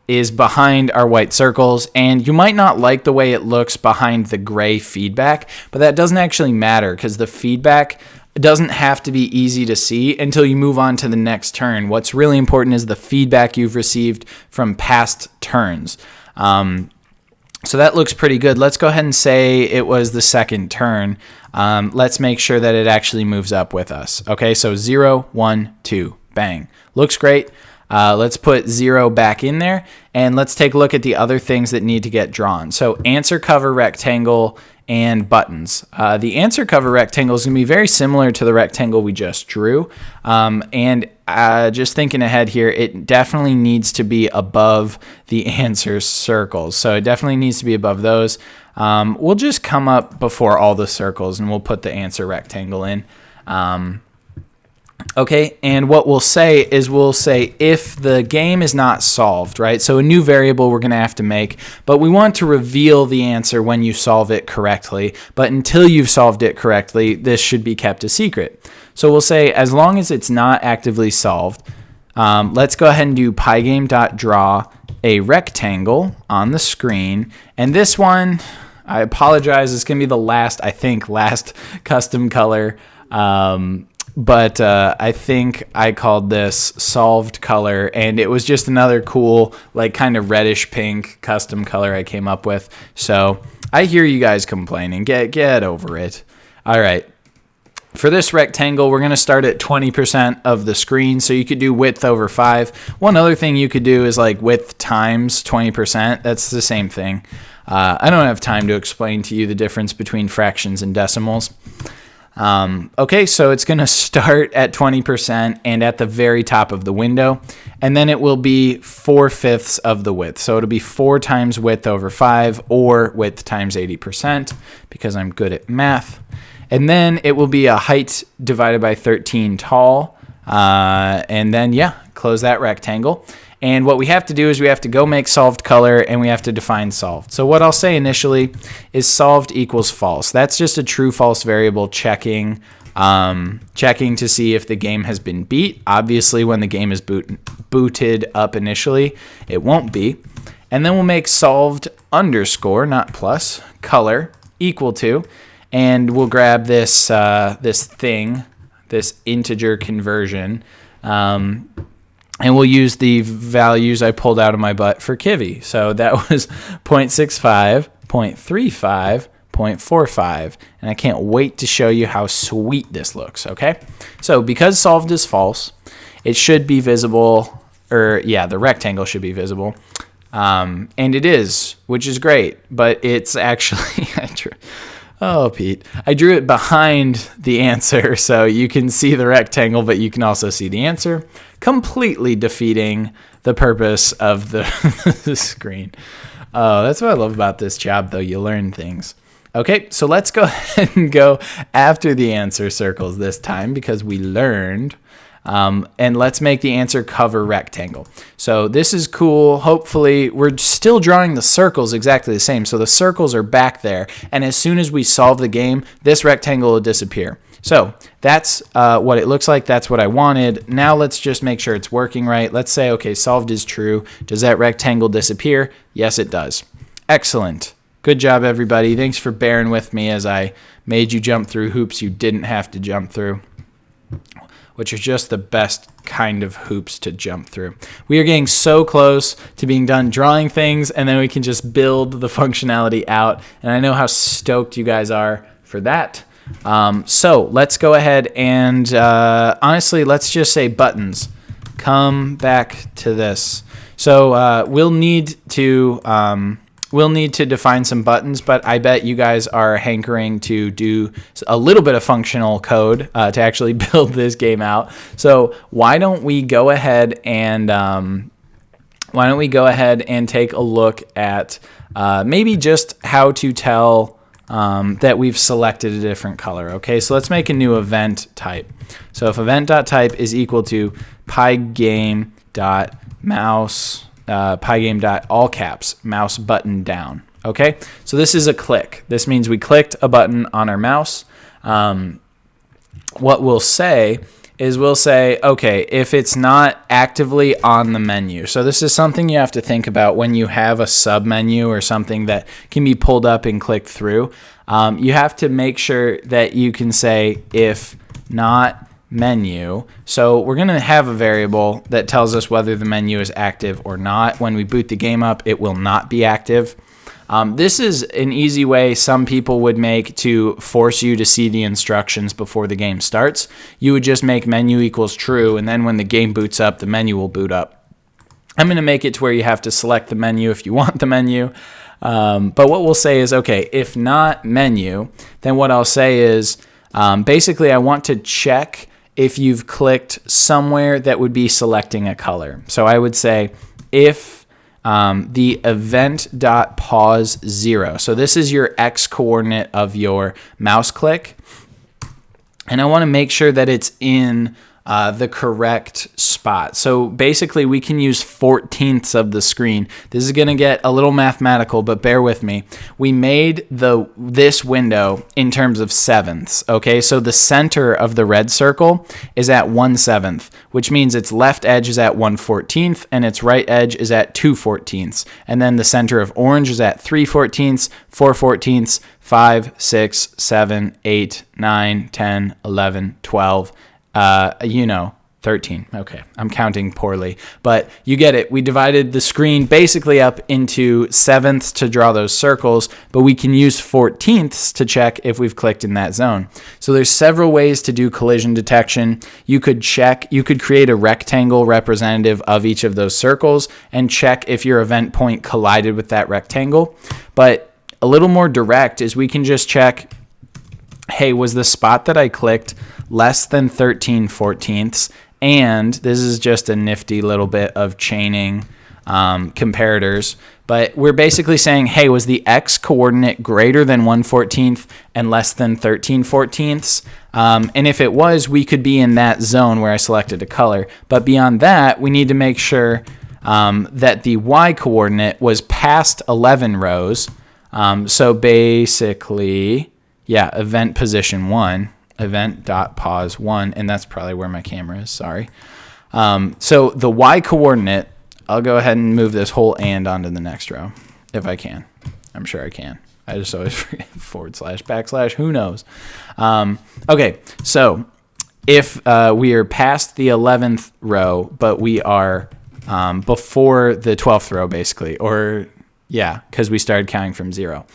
Is behind our white circles, and you might not like the way it looks behind the gray feedback, but that doesn't actually matter because the feedback doesn't have to be easy to see until you move on to the next turn. What's really important is the feedback you've received from past turns. So that looks pretty good. Let's go ahead and say it was the second turn. Let's make sure that it actually moves up with us. Okay, so 0, 1, 2, bang. Looks great. Let's put 0 back in there, and let's take a look at the other things that need to get drawn. So answer cover rectangle and buttons. The answer cover rectangle is going to be very similar to the rectangle we just drew. And just thinking ahead here, it definitely needs to be above the answer circles. So it definitely needs to be above those. We'll just come up before all the circles, and we'll put the answer rectangle in. Okay, and what we'll say is if the game is not solved, right? So a new variable we're going to have to make, but we want to reveal the answer when you solve it correctly. But until you've solved it correctly, this should be kept a secret. So we'll say as long as it's not actively solved, let's go ahead and do pygame.draw a rectangle on the screen. And this one, I apologize, it's going to be the last custom color. But I think I called this solved color, and it was just another cool, like kind of reddish pink custom color I came up with. So I hear you guys complaining. Get over it. All right. For this rectangle, we're going to start at 20% of the screen. So you could do width over 5. One other thing you could do is like width times 20%. That's the same thing. I don't have time to explain to you the difference between fractions and decimals. Okay, so it's going to start at 20% and at the very top of the window, and then it will be 4/5 of the width. So it'll be 4 times width over 5 or width times 80% because I'm good at math. And then it will be a height divided by 13 tall. And then, close that rectangle. And what we have to do is we have to go make solved color and we have to define solved. So what I'll say initially is solved equals false. That's just a true false variable checking to see if the game has been beat. Obviously, when the game is booted up initially, it won't be. And then we'll make solved underscore, not plus, color equal to, and we'll grab this thing this integer conversion. And we'll use the values I pulled out of my butt for Kivy. So that was 0.65, 0.35, 0.45. And I can't wait to show you how sweet this looks, okay? So because solved is false, it should be visible, or yeah, the rectangle should be visible. And it is, which is great, but it's actually, Pete, I drew it behind the answer, so you can see the rectangle, but you can also see the answer, completely defeating the purpose of the screen. Oh, that's what I love about this job, though. You learn things. Okay, so let's go ahead and go after the answer circles this time because we learned. And let's make the answer cover rectangle. So this is cool. Hopefully we're still drawing the circles exactly the same. So the circles are back there. And as soon as we solve the game, this rectangle will disappear. So that's what it looks like. That's what I wanted. Now let's just make sure it's working right. Let's say, okay, solved is true. Does that rectangle disappear? Yes, it does. Excellent. Good job, everybody. Thanks for bearing with me as I made you jump through hoops you didn't have to jump through, which are just the best kind of hoops to jump through. We are getting so close to being done drawing things, and then we can just build the functionality out. And I know how stoked you guys are for that. So let's go ahead and honestly, let's just say buttons. Come back to this. So we'll need to define some buttons, but I bet you guys are hankering to do a little bit of functional code to actually build this game out. So why don't we go ahead and take a look at maybe just how to tell that we've selected a different color. Okay, so let's make a new event type. So if event.type is equal to pygame.mouse, pygame.all caps, mouse button down. Okay, so this is a click. This means we clicked a button on our mouse. What we'll say is okay, if it's not actively on the menu. So this is something you have to think about when you have a sub menu or something that can be pulled up and clicked through. You have to make sure that you can say if not menu. So we're going to have a variable that tells us whether the menu is active or not. When we boot the game up, it will not be active. This is an easy way some people would make to force you to see the instructions before the game starts. You would just make menu equals true, and then when the game boots up, the menu will boot up. I'm going to make it to where you have to select the menu if you want the menu. But what we'll say is, okay, if not menu, then what I'll say is basically I want to check if you've clicked somewhere that would be selecting a color. So I would say if the event.pause 0. So this is your X coordinate of your mouse click. And I want to make sure that it's in the correct spot. So basically we can use 14ths of the screen. This is going to get a little mathematical, but bear with me. We made this window in terms of sevenths. Okay, so the center of the red circle is at 1/7, which means its left edge is at 1/14 and its right edge is at 2/14. And then the center of orange is at 3/14, 4/14, 5, 6, 7, 8, 9, 10, 11, 12. 13. Okay, I'm counting poorly, but you get it. We divided the screen basically up into sevenths to draw those circles, but we can use 14ths to check if we've clicked in that zone. So there's several ways to do collision detection. You could create a rectangle representative of each of those circles and check if your event point collided with that rectangle. But a little more direct is we can just check, hey, was the spot that I clicked less than 13/14? And this is just a nifty little bit of chaining comparators. But we're basically saying, hey, was the X coordinate greater than 1/14 and less than 13/14? And if it was, we could be in that zone where I selected a color. But beyond that, we need to make sure that the Y coordinate was past 11 rows. So basically, yeah, event position 1. Event.pause 1, and that's probably where my camera is, sorry. So the Y coordinate, I'll go ahead and move this whole and onto the next row, if I can. I'm sure I can. I just always forget //, who knows. Okay, so if we are past the 11th row, but we are before the 12th row, basically, or yeah, because we started counting from 0,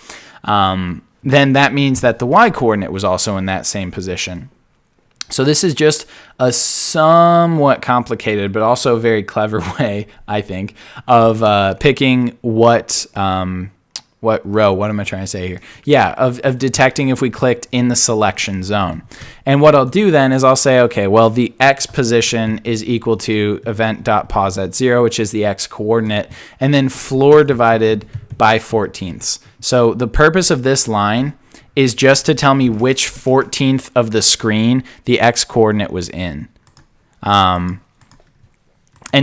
then that means that the y-coordinate was also in that same position. So this is just a somewhat complicated, but also very clever way, I think, of picking what row, what am I trying to say here? Yeah, of detecting if we clicked in the selection zone. And what I'll do then is I'll say, okay, well, the x position is equal to event.pause at 0, which is the x coordinate, and then floor divided by 14ths. So the purpose of this line is just to tell me which 14th of the screen the x coordinate was in. And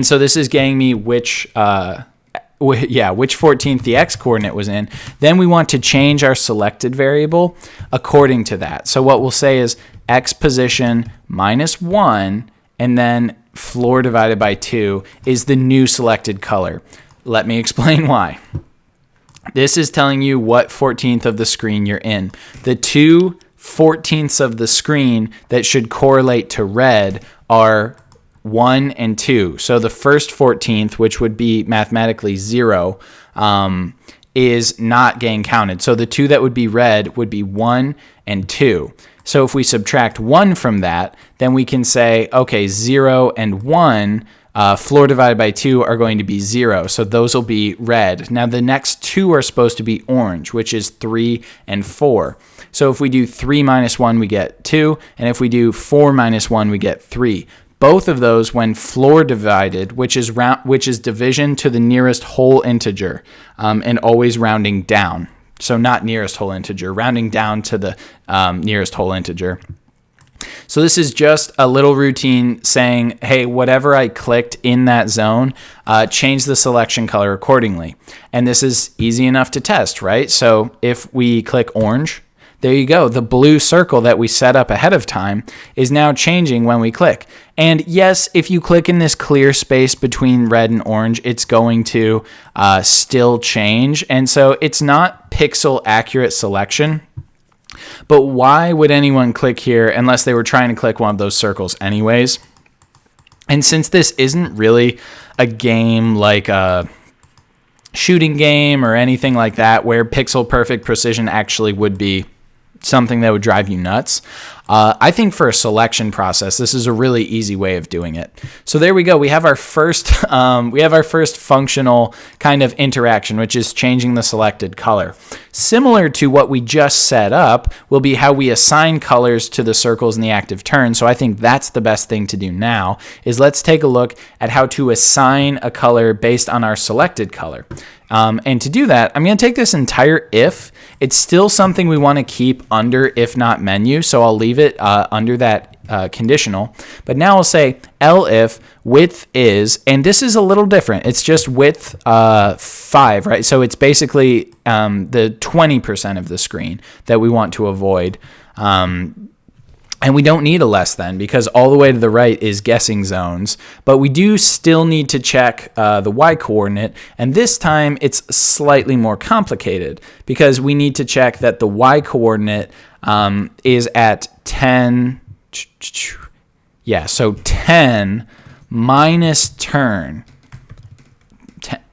so this is getting me which 14th the x coordinate was in. Then we want to change our selected variable according to that. So what we'll say is x position minus 1, and then floor divided by 2 is the new selected color. Let me explain why. This is telling you what 14th of the screen you're in. The two 14ths of the screen that should correlate to red are 1 and 2. So the first 14th, which would be mathematically 0, is not getting counted. So the two that would be red would be 1 and 2. So if we subtract 1 from that, then we can say, okay, 0 and 1, floor divided by 2 are going to be 0. So those will be red. Now the next two are supposed to be orange, which is 3 and 4. So if we do 3 minus 1, we get 2. And if we do 4 minus 1, we get 3. Both of those, when floor divided, which is division to the nearest whole integer, and always rounding down. So not nearest whole integer, rounding down to the nearest whole integer. So this is just a little routine saying, hey, whatever I clicked in that zone, change the selection color accordingly. And this is easy enough to test, right? So if we click orange, there you go. The blue circle that we set up ahead of time is now changing when we click. And yes, if you click in this clear space between red and orange, it's going to still change. And so it's not pixel accurate selection. But why would anyone click here unless they were trying to click one of those circles anyways? And since this isn't really a game like a shooting game or anything like that where pixel perfect precision actually would be something that would drive you nuts, I think for a selection process, this is a really easy way of doing it. So there we go. We have our first functional kind of interaction, which is changing the selected color. Similar to what we just set up will be how we assign colors to the circles in the active turn. So I think that's the best thing to do now is let's take a look at how to assign a color based on our selected color. And to do that, I'm going to take this entire if. It's still something we want to keep under if not menu, so I'll leave it under that conditional. But now I'll say elif width is, and this is a little different. It's just width 5, right? So it's basically the 20% of the screen that we want to avoid. And we don't need a less than because all the way to the right is guessing zones. But we do still need to check the y-coordinate. And this time it's slightly more complicated because we need to check that the y-coordinate is at 10. Yeah, so 10 minus turn.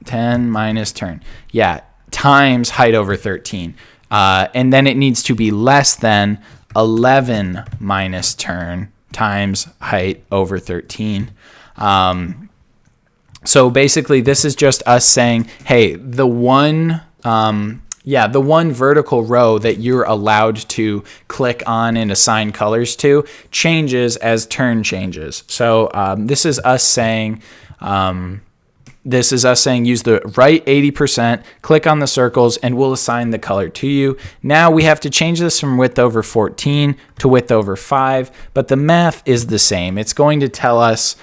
10 minus turn. Yeah, times height over 13. And then it needs to be less than 11 minus turn times height over 13. So basically this is just us saying, hey, the one vertical row that you're allowed to click on and assign colors to changes as turn changes. So this is us saying use the right 80%, click on the circles, and we'll assign the color to you. Now we have to change this from width over 14 to width over 5, but the math is the same. It's going to tell us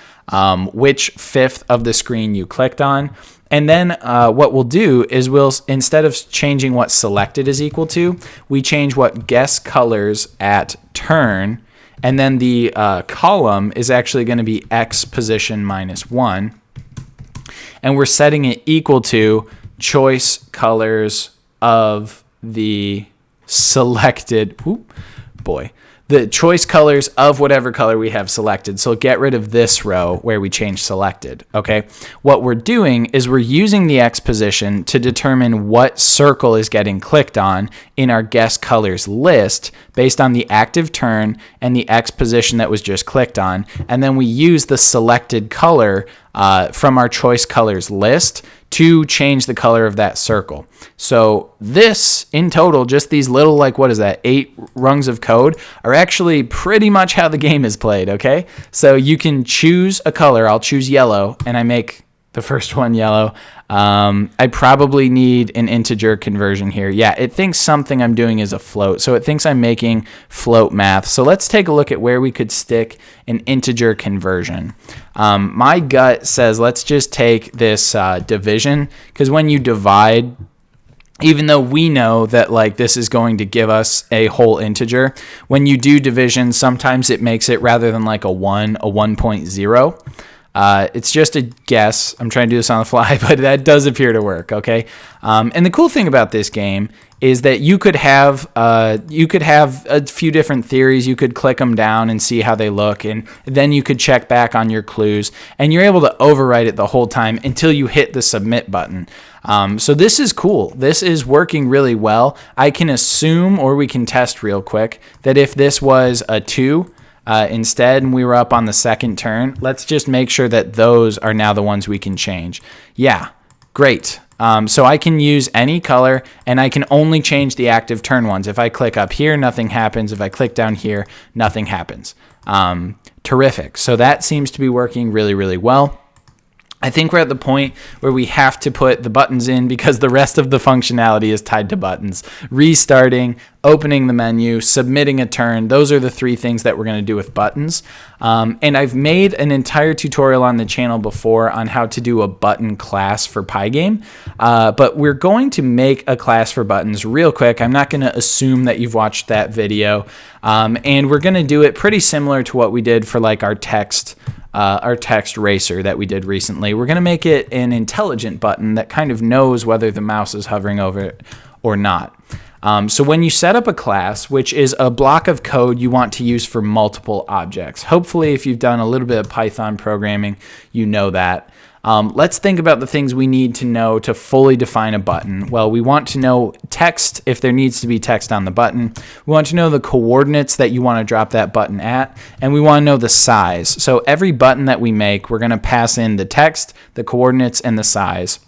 which fifth of the screen you clicked on. And then what we'll do is instead of changing what selected is equal to, we change what guess colors at turn, and then the column is actually going to be x position minus 1. And we're setting it equal to choice colors of the selected, the choice colors of whatever color we have selected. So get rid of this row where we change selected, okay? What we're doing is we're using the X position to determine what circle is getting clicked on in our guess colors list based on the active turn and the X position that was just clicked on. And then we use the selected color from our choice colors list to change the color of that circle. So this, in total, just these little, like, what is that, 8 rungs of code are actually pretty much how the game is played, okay? So you can choose a color. I'll choose yellow, and I make the first one yellow. I probably need an integer conversion here. Yeah, it thinks something I'm doing is a float, so it thinks I'm making float math. So let's take a look at where we could stick an integer conversion. My gut says let's just take this division, because when you divide, even though we know that like this is going to give us a whole integer, when you do division, sometimes it makes it, rather than like a 1.0. It's just a guess. I'm trying to do this on the fly, but that does appear to work, okay? And the cool thing about this game is that you could have a few different theories. You could click them down and see how they look, and then you could check back on your clues, and you're able to overwrite it the whole time until you hit the submit button. So this is cool. This is working really well. I can assume, or we can test real quick, that if this was a 2, instead, and we were up on the second turn, let's just make sure that those are now the ones we can change. Yeah, great. So I can use any color, and I can only change the active turn ones. If I click up here, nothing happens. If I click down here, nothing happens. Terrific. So that seems to be working really, really well. I think we're at the point where we have to put the buttons in because the rest of the functionality is tied to buttons. Restarting, opening the menu, submitting a turn. Those are the 3 things that we're going to do with buttons. And I've made an entire tutorial on the channel before on how to do a button class for Pygame. But we're going to make a class for buttons real quick. I'm not going to assume that you've watched that video. And we're going to do it pretty similar to what we did for like our text racer that we did recently. We're going to make it an intelligent button that kind of knows whether the mouse is hovering over it or not. So when you set up a class, which is a block of code you want to use for multiple objects, hopefully if you've done a little bit of Python programming, you know that. Let's think about the things we need to know to fully define a button. Well, we want to know text if there needs to be text on the button. We want to know the coordinates that you want to drop that button at, and we want to know the size. So every button that we make, we're going to pass in the text, the coordinates, and the size.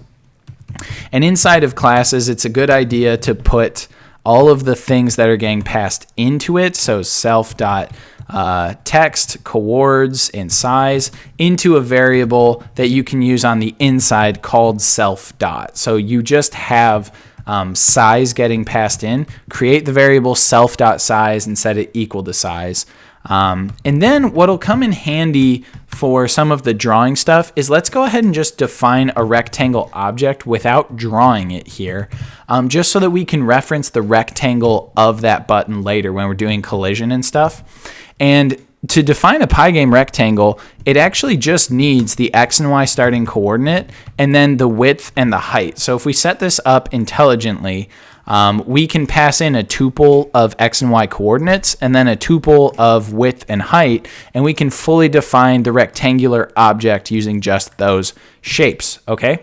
And inside of classes, it's a good idea to put all of the things that are getting passed into it, so self.text, coords, and size, into a variable that you can use on the inside called self.dot. So you just have size getting passed in, create the variable self.size and set it equal to size. And then what'll come in handy for some of the drawing stuff is let's go ahead and just define a rectangle object without drawing it here, just so that we can reference the rectangle of that button later when we're doing collision and stuff. And to define a Pygame rectangle, it actually just needs the X and Y starting coordinate and then the width and the height. So if we set this up intelligently, we can pass in a tuple of X and Y coordinates and then a tuple of width and height, and we can fully define the rectangular object using just those shapes, okay?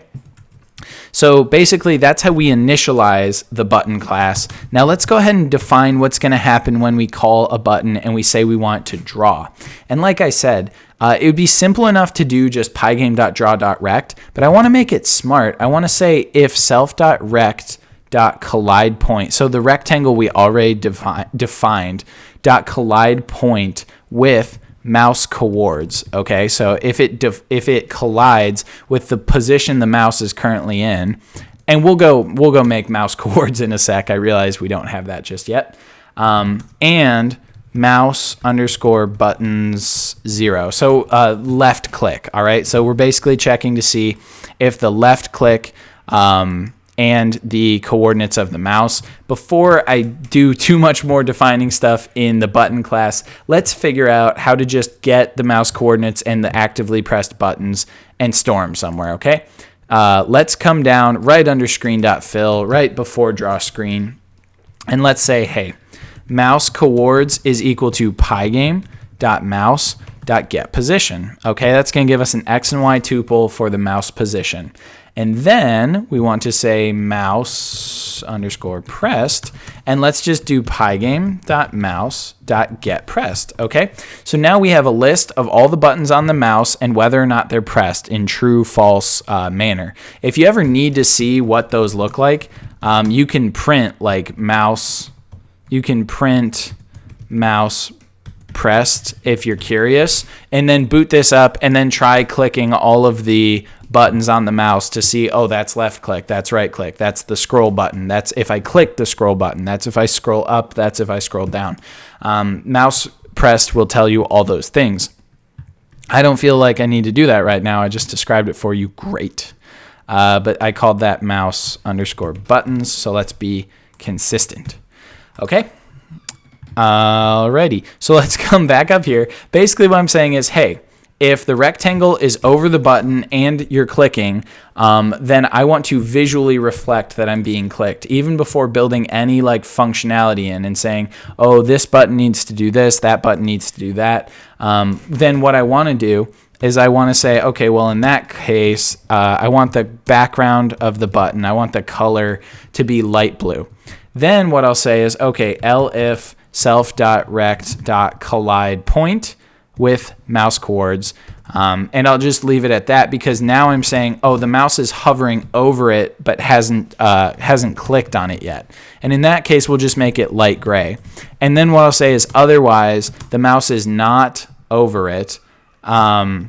So basically, that's how we initialize the button class. Now let's go ahead and define what's going to happen when we call a button and we say we want to draw. And like I said, it would be simple enough to do just pygame.draw.rect, but I want to make it smart. I want to say if self.rect.collide point, so the rectangle we already defined, .collide point with mouse coords. Okay, so if it collides with the position the mouse is currently in, and we'll go make mouse coords in a sec. I realize we don't have that just yet. And mouse underscore buttons 0. So left click. All right, so we're basically checking to see if the left click and the coordinates of the mouse. Before I do too much more defining stuff in the button class, let's figure out how to just get the mouse coordinates and the actively pressed buttons and store them somewhere, okay? Let's come down right under screen.fill, right before draw screen, and let's say, hey, mouse coords is equal to pygame.mouse.getPosition. Okay, that's going to give us an x and y tuple for the mouse position. And then we want to say mouse underscore pressed, and let's just do pygame.mouse.getPressed. Okay, so now we have a list of all the buttons on the mouse and whether or not they're pressed in true false manner. If you ever need to see what those look like, you can print like mouse. You can print mouse pressed if you're curious, and then boot this up and then try clicking all of the buttons on the mouse to see, oh, that's left click, that's right click, that's the scroll button, that's if I click the scroll button, that's if I scroll up, that's if I scroll down. Mouse pressed will tell you all those things. I don't feel like I need to do that right now. I just described it for you. Great. But I called that mouse underscore buttons, so let's be consistent. Okay. Alrighty, so let's come back up here. Basically what I'm saying is, hey, if the rectangle is over the button and you're clicking, then I want to visually reflect that I'm being clicked, even before building any like functionality in and saying, oh, this button needs to do this, that button needs to do that. Then what I want to do is I want to say, okay, well, in that case, I want the background of the button, I want the color to be light blue. Then what I'll say is, okay, elif self.rect.collide point with mouse coords, and I'll just leave it at that because now I'm saying, oh, the mouse is hovering over it but hasn't clicked on it yet. And in that case, we'll just make it light gray. And then what I'll say is, otherwise, the mouse is not over it. The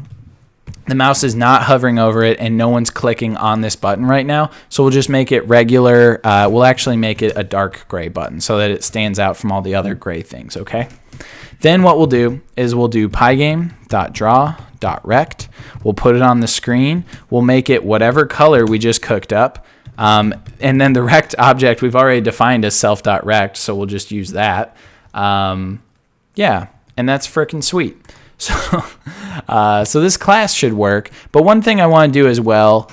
mouse is not hovering over it, and no one's clicking on this button right now. So we'll just make it regular. We'll actually make it a dark gray button so that it stands out from all the other gray things, okay? Then what we'll do is we'll do pygame.draw.rect. We'll put it on the screen. We'll make it whatever color we just cooked up. And then the rect object we've already defined as self.rect, so we'll just use that. Yeah, and that's freaking sweet. So this class should work. But one thing I want to do as well,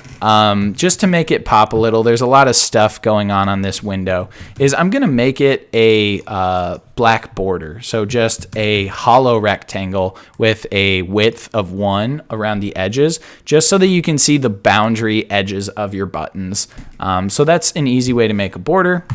just to make it pop a little, there's a lot of stuff going on this window, is I'm going to make it a black border. So just a hollow rectangle with a width of 1 around the edges, just so that you can see the boundary edges of your buttons. So that's an easy way to make a border.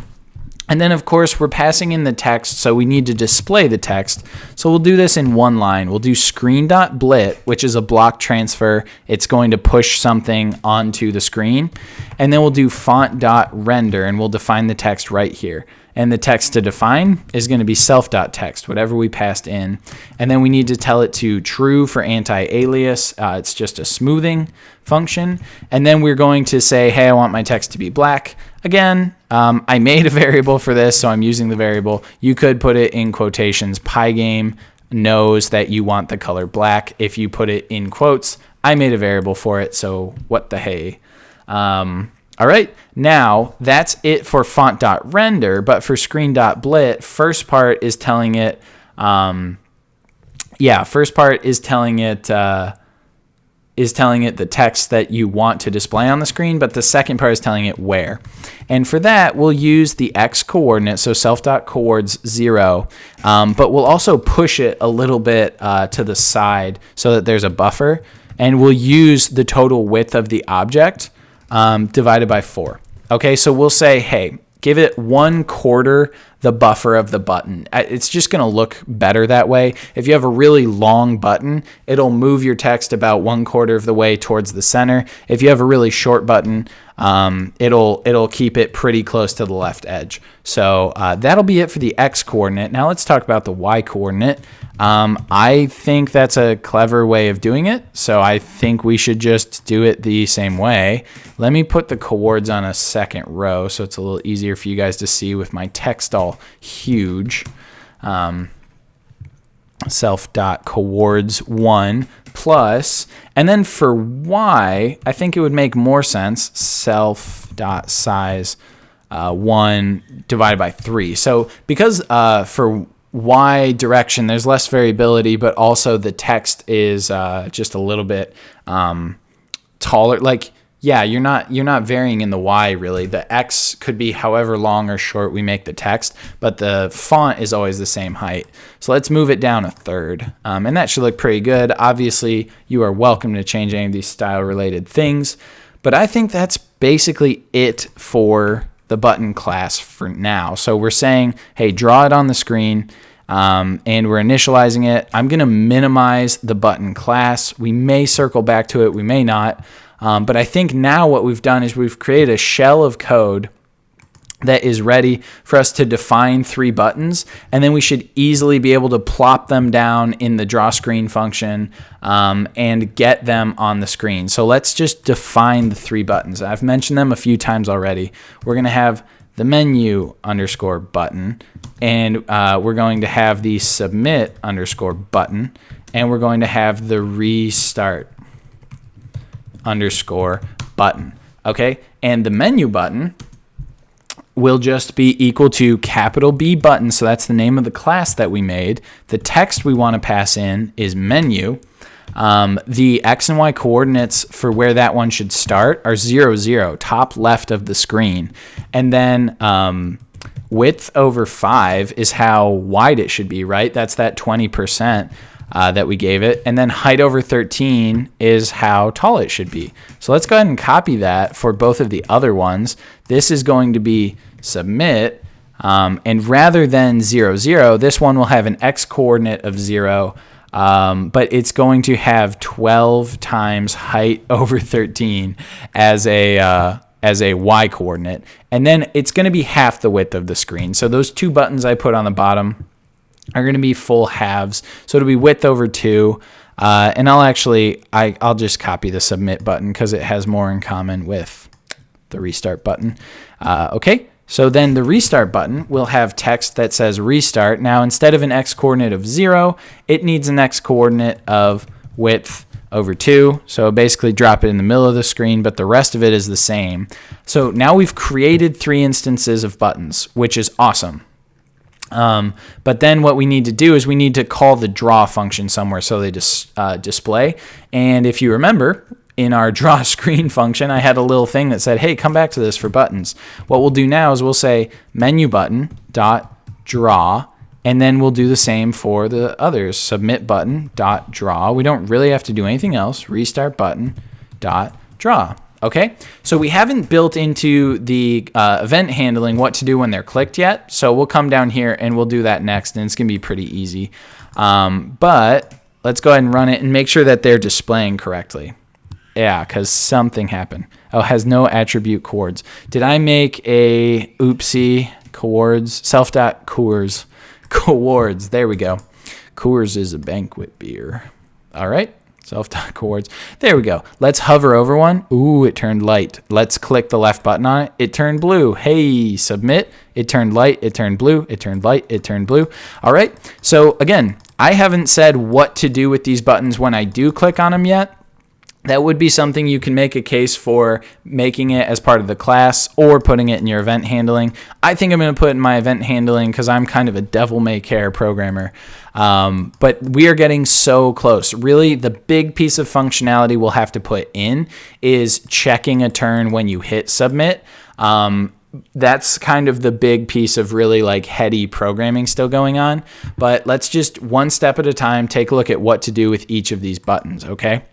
And then, of course, we're passing in the text, so we need to display the text. So we'll do this in one line. We'll do screen.blit, which is a block transfer. It's going to push something onto the screen. And then we'll do font.render, and we'll define the text right here. And the text to define is going to be self.text, whatever we passed in. And then we need to tell it to true for anti-alias. It's just a smoothing function. And then we're going to say, hey, I want my text to be black. Again, I made a variable for this, so I'm using the variable. You could put it in quotations. Pygame knows that you want the color black. If you put it in quotes, I made a variable for it, so what the hey. All right, now that's it for font.render, but for screen.blit, first part is telling it, the text that you want to display on the screen, but the second part is telling it where. And for that, we'll use the x coordinate, so self.coords 0, but we'll also push it a little bit to the side so that there's a buffer, and we'll use the total width of the object divided by 4. Okay, so we'll say, hey, give it 1/4 the buffer of the button. It's just going to look better that way. If you have a really long button, it'll move your text about 1/4 of the way towards the center. If you have a really short button, it'll keep it pretty close to the left edge. So that'll be it for the x coordinate. Now let's talk about the y coordinate. I think that's a clever way of doing it, so I think we should just do it the same way. Let me put the coords on a second row so it's a little easier for you guys to see with my text all huge. Self.coords1 plus, and then for y, I think it would make more sense, self.size 1 divided by 3. So because for y direction there's less variability, but also the text is just a little bit taller. Like yeah, you're not varying in the Y really. The X could be however long or short we make the text, but the font is always the same height. So let's move it down a third. And that should look pretty good. Obviously, you are welcome to change any of these style related things, but I think that's basically it for the button class for now. So we're saying, hey, draw it on the screen. And we're initializing it. I'm going to minimize the button class. We may circle back to it. We may not. But I think now what we've done is we've created a shell of code that is ready for us to define 3 buttons. And then we should easily be able to plop them down in the draw screen function and get them on the screen. So let's just define the 3 buttons. I've mentioned them a few times already. We're going to have the menu underscore button, and we're going to have the submit underscore button, and we're going to have the restart underscore button. Okay, and the menu button will just be equal to capital B button. So that's the name of the class that we made. The text we want to pass in is menu. The X and Y coordinates for where that one should start are 0, 0, top left of the screen. And then width over 5 is how wide it should be, right? That's that 20% that we gave it. And then height over 13 is how tall it should be. So let's go ahead and copy that for both of the other ones. This is going to be submit. And rather than 0, 0, this one will have an X coordinate of 0. But it's going to have 12 times height over 13 as a Y coordinate. And then it's going to be half the width of the screen. So those 2 buttons I put on the bottom are going to be full halves. So it'll be width over 2. And I'll just copy the submit button because it has more in common with the restart button. Okay. So then the restart button will have text that says restart. Now, instead of an X coordinate of 0, it needs an X coordinate of width over 2. So basically drop it in the middle of the screen, but the rest of it is the same. So now we've created 3 instances of buttons, which is awesome. But then what we need to do is we need to call the draw function somewhere so they display. And if you remember, in our draw screen function, I had a little thing that said, hey, come back to this for buttons. What we'll do now is we'll say menu button dot draw, and then we'll do the same for the others. Submit button dot draw. We don't really have to do anything else. Restart button dot draw. Okay, so we haven't built into the event handling what to do when they're clicked yet. So we'll come down here and we'll do that next, and it's gonna be pretty easy. But let's go ahead and run it and make sure that they're displaying correctly. Yeah, because something happened. Oh, has no attribute chords. Did I make a oopsie chords? Self.Coors. Chords. There we go. Coors is a banquet beer. All right. Self.Chords. There we go. Let's hover over one. Ooh, it turned light. Let's click the left button on it. It turned blue. Hey, submit. It turned light. It turned blue. It turned light. It turned blue. All right. So again, I haven't said what to do with these buttons when I do click on them yet. That would be something you can make a case for making it as part of the class or putting it in your event handling. I think I'm going to put it in my event handling because I'm kind of a devil-may-care programmer. But we are getting so close. Really, the big piece of functionality we'll have to put in is checking a turn when you hit submit. That's kind of the big piece of really like heady programming still going on. But let's just one step at a time take a look at what to do with each of these buttons, okay?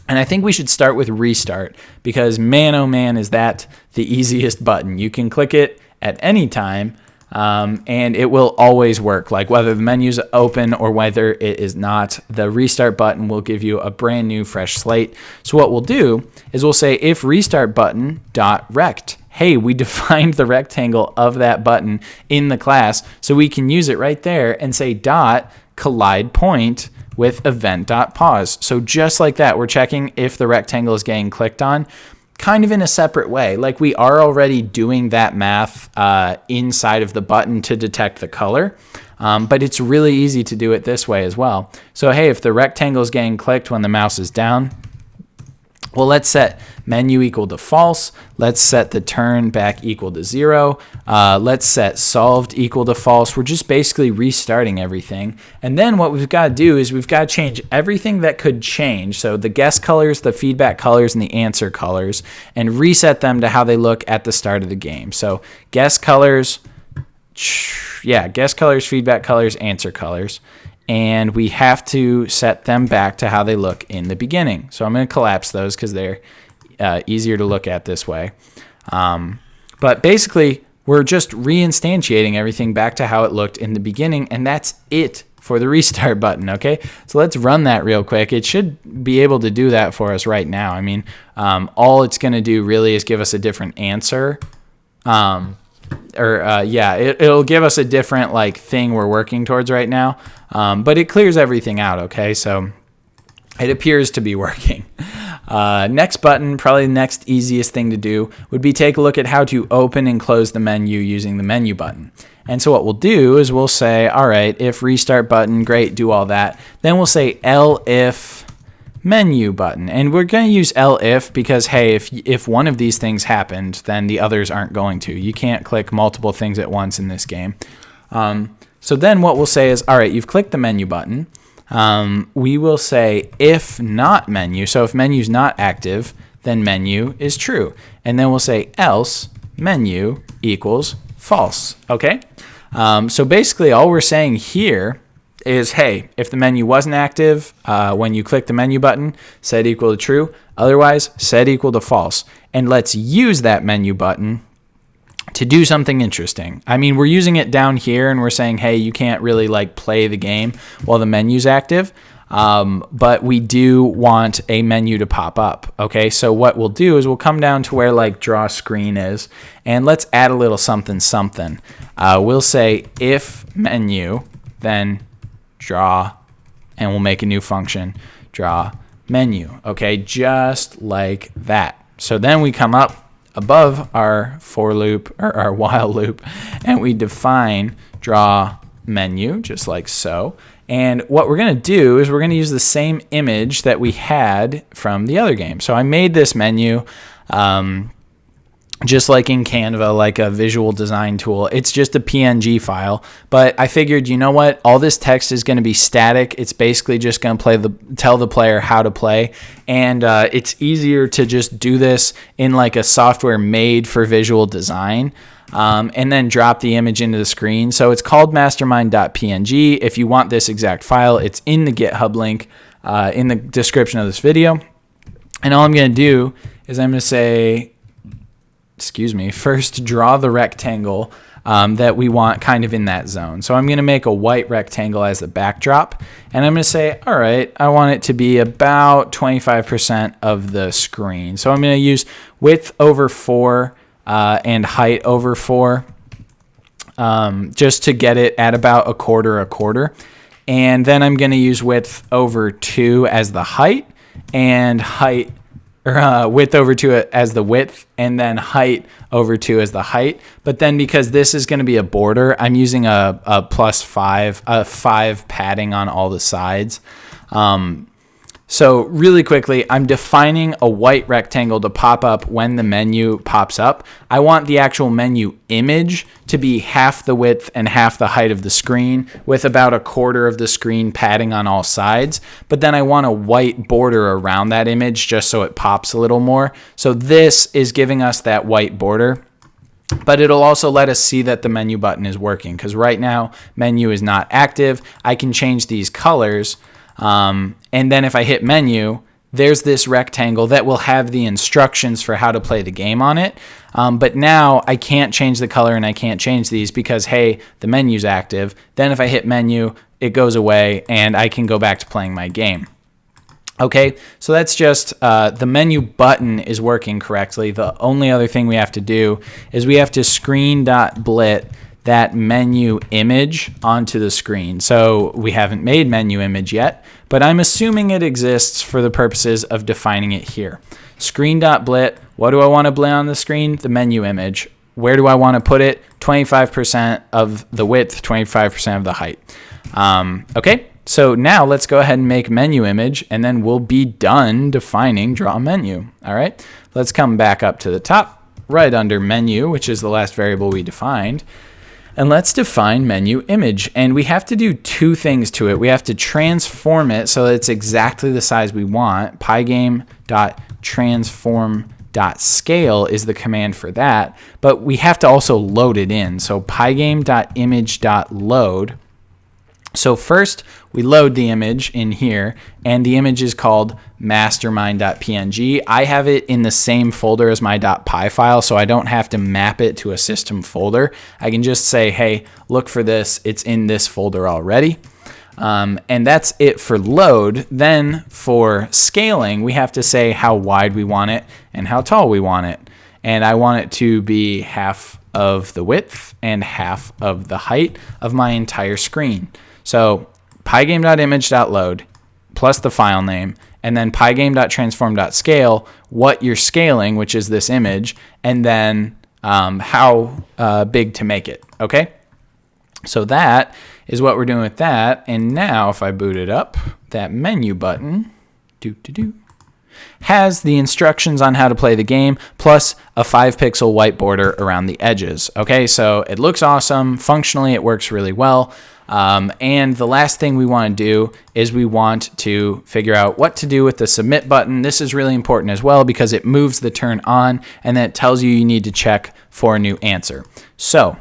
And I think we should start with restart because man, oh man, is that the easiest button. You can click it at any time and it will always work. Like whether the menu's open or whether it is not, the restart button will give you a brand new fresh slate. So what we'll do is we'll say if restart button dot rect. Hey, we defined the rectangle of that button in the class so we can use it right there and say dot collide point with event.pause. So just like that, we're checking if the rectangle is getting clicked on kind of in a separate way. Like we are already doing that math inside of the button to detect the color, but it's really easy to do it this way as well. So hey, if the rectangle is getting clicked when the mouse is down, Well, let's set menu equal to false. Let's set the turn back equal to 0. Let's set solved equal to false. We're just basically restarting everything. And then what we've got to do is we've got to change everything that could change. So the guess colors, the feedback colors, and the answer colors, and reset them to how they look at the start of the game. So guess colors, guess colors, feedback colors, answer colors. And we have to set them back to how they look in the beginning. So I'm going to collapse those because they're easier to look at this way. But basically, we're just reinstantiating everything back to how it looked in the beginning, and that's it for the restart button, okay? So let's run that real quick. It should be able to do that for us right now. I mean, all it's going to do really is give us a different answer. It'll give us a different like thing we're working towards right now. But it clears everything out, okay? So it appears to be working. Next button, probably the next easiest thing to do, would be take a look at how to open and close the menu using the menu button. And so what we'll do is we'll say, all right, if restart button, great, do all that. Then we'll say elif menu button. And we're going to use elif because, hey, if one of these things happened, then the others aren't going to. You can't click multiple things at once in this game. So then what we'll say is, all right, you've clicked the menu button. We will say if not menu. So if menu's not active, then menu is true. And then we'll say else menu equals false. Okay? So basically all we're saying here is, hey, if the menu wasn't active when you click the menu button, set equal to true. Otherwise, set equal to false. And let's use that menu button to do something interesting. I mean, we're using it down here and we're saying, hey, you can't really like play the game while the menu's active. But we do want a menu to pop up. Okay, so what we'll do is we'll come down to where like draw screen is, and let's add a little something. We'll say if menu, then draw, and we'll make a new function, draw menu. Okay, just like that. So then we come up above our for loop or our while loop, and we define draw menu just like so. And what we're going to do is we're going to use the same image that we had from the other game. So I made this menu just like in Canva, like a visual design tool. It's just a PNG file, but I figured, you know what? All this text is going to be static. It's basically just going to tell the player how to play. And it's easier to just do this in like a software made for visual design. And then drop the image into the screen. So it's called mastermind.png. If you want this exact file, it's in the GitHub link in the description of this video. And all I'm going to do is I'm going to say, first draw the rectangle that we want kind of in that zone. So I'm going to make a white rectangle as the backdrop. And I'm going to say, all right, I want it to be about 25% of the screen. So I'm going to use width over 4 and height over 4, just to get it at about a quarter. And then I'm going to use width over 2 as the height, and width over 2 as the width, and then height over 2 as the height. But then because this is going to be a border, I'm using a +5, 5 padding on all the sides. So really quickly, I'm defining a white rectangle to pop up when the menu pops up. I want the actual menu image to be half the width and half the height of the screen, with about a quarter of the screen padding on all sides. But then I want a white border around that image just so it pops a little more. So this is giving us that white border. But it'll also let us see that the menu button is working, because right now menu is not active. I can change these colors. And then if I hit menu, there's this rectangle that will have the instructions for how to play the game on it. But now I can't change the color and I can't change these because, hey, the menu's active. Then if I hit menu, it goes away and I can go back to playing my game. Okay, so that's just the menu button is working correctly. The only other thing we have to do is we have to screen.blit that menu image onto the screen. So we haven't made menu image yet, but I'm assuming it exists for the purposes of defining it here. Screen.blit, what do I want to blit on the screen? The menu image. Where do I want to put it? 25% of the width, 25% of the height. Okay, So now let's go ahead and make menu image, and then we'll be done defining draw menu. All right, let's come back up to the top, right under menu, which is the last variable we defined. And let's define menu image. And we have to do two things to it. We have to transform it so that it's exactly the size we want. Pygame.transform.scale is the command for that. But we have to also load it in. So pygame.image.load. So first we load the image in here, and the image is called mastermind.png. I have it in the same folder as my .py file, so I don't have to map it to a system folder. I can just say, hey, look for this. It's in this folder already. And that's it for load. Then for scaling, we have to say how wide we want it and how tall we want it. And I want it to be half of the width and half of the height of my entire screen. So pygame.image.load plus the file name, and then pygame.transform.scale, what you're scaling, which is this image, and then how big to make it, okay? So that is what we're doing with that. And now if I boot it up, that menu button has the instructions on how to play the game, plus a 5-pixel white border around the edges. Okay, so it looks awesome. Functionally, it works really well. And the last thing we want to do is we want to figure out what to do with the submit button. This is really important as well because it moves the turn on, and then it tells you need to check for a new answer. So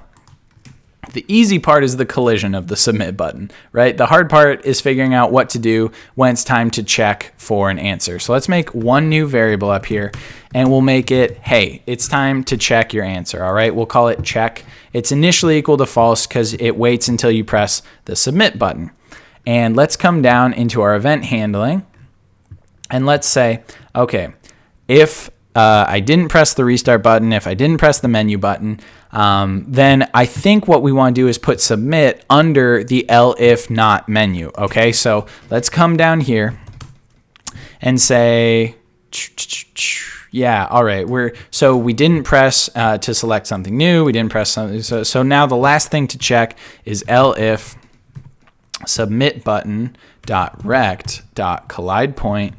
the easy part is the collision of the submit button, right? The hard part is figuring out what to do when it's time to check for an answer. So let's make one new variable up here, and we'll make it, hey, it's time to check your answer, all right? We'll call it check. It's initially equal to false because it waits until you press the submit button. And let's come down into our event handling, and let's say, okay, if I didn't press the restart button, if I didn't press the menu button, then I think what we want to do is put submit under the elif not menu. Okay, so let's come down here and say, yeah, all right. So we didn't press to select something new. We didn't press something. So now the last thing to check is elif submit button .rect .collide point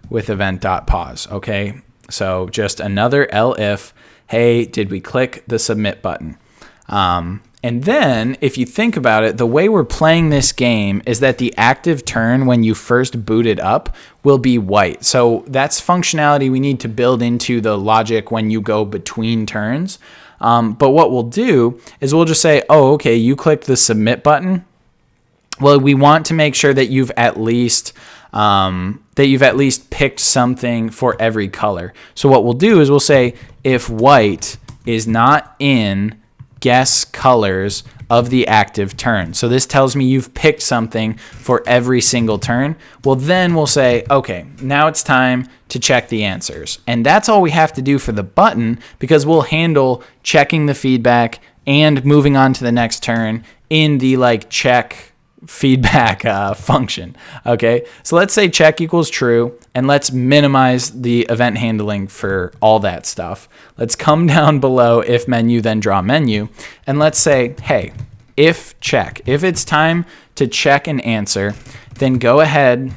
with event .pause. Okay. So just another elif, hey, did we click the submit button? And then if you think about it, the way we're playing this game is that the active turn when you first boot it up will be white. So that's functionality we need to build into the logic when you go between turns. But what we'll do is we'll just say, oh, okay, you clicked the submit button. Well, we want to make sure that you've at least picked something for every color. So what we'll do is we'll say if white is not in guess colors of the active turn. So this tells me you've picked something for every single turn. Well, then we'll say, okay, now it's time to check the answers. And that's all we have to do for the button because we'll handle checking the feedback and moving on to the next turn in the check feedback function. Okay, so let's say check equals true, and let's minimize the event handling for all that stuff. Let's come down below if menu, then draw menu, and let's say, hey, if check, if it's time to check an answer, then go ahead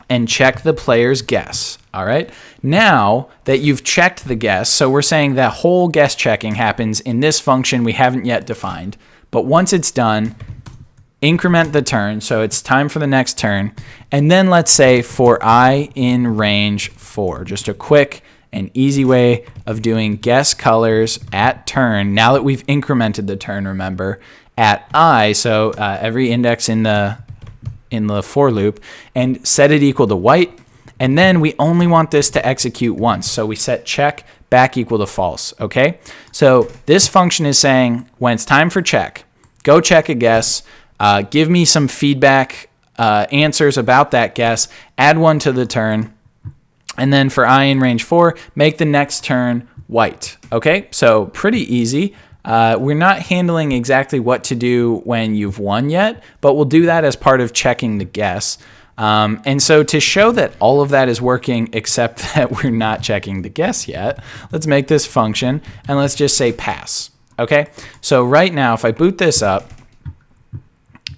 and check the player's guess. All right, now that you've checked the guess, so we're saying that whole guess checking happens in this function we haven't yet defined, but once it's done, increment the turn, so it's time for the next turn, and then let's say for I in range 4, just a quick and easy way of doing guess colors at turn. Now that we've incremented the turn, remember, at I, so every index in the for loop, and set it equal to white, and then we only want this to execute once, so we set check back equal to false. Okay, so this function is saying when it's time for check, go check a guess. Give me some feedback answers about that guess, add one to the turn, and then for I in range 4, make the next turn white. Okay, so pretty easy. We're not handling exactly what to do when you've won yet, but we'll do that as part of checking the guess. And so to show that all of that is working except that we're not checking the guess yet, let's make this function and let's just say pass. Okay, so right now if I boot this up,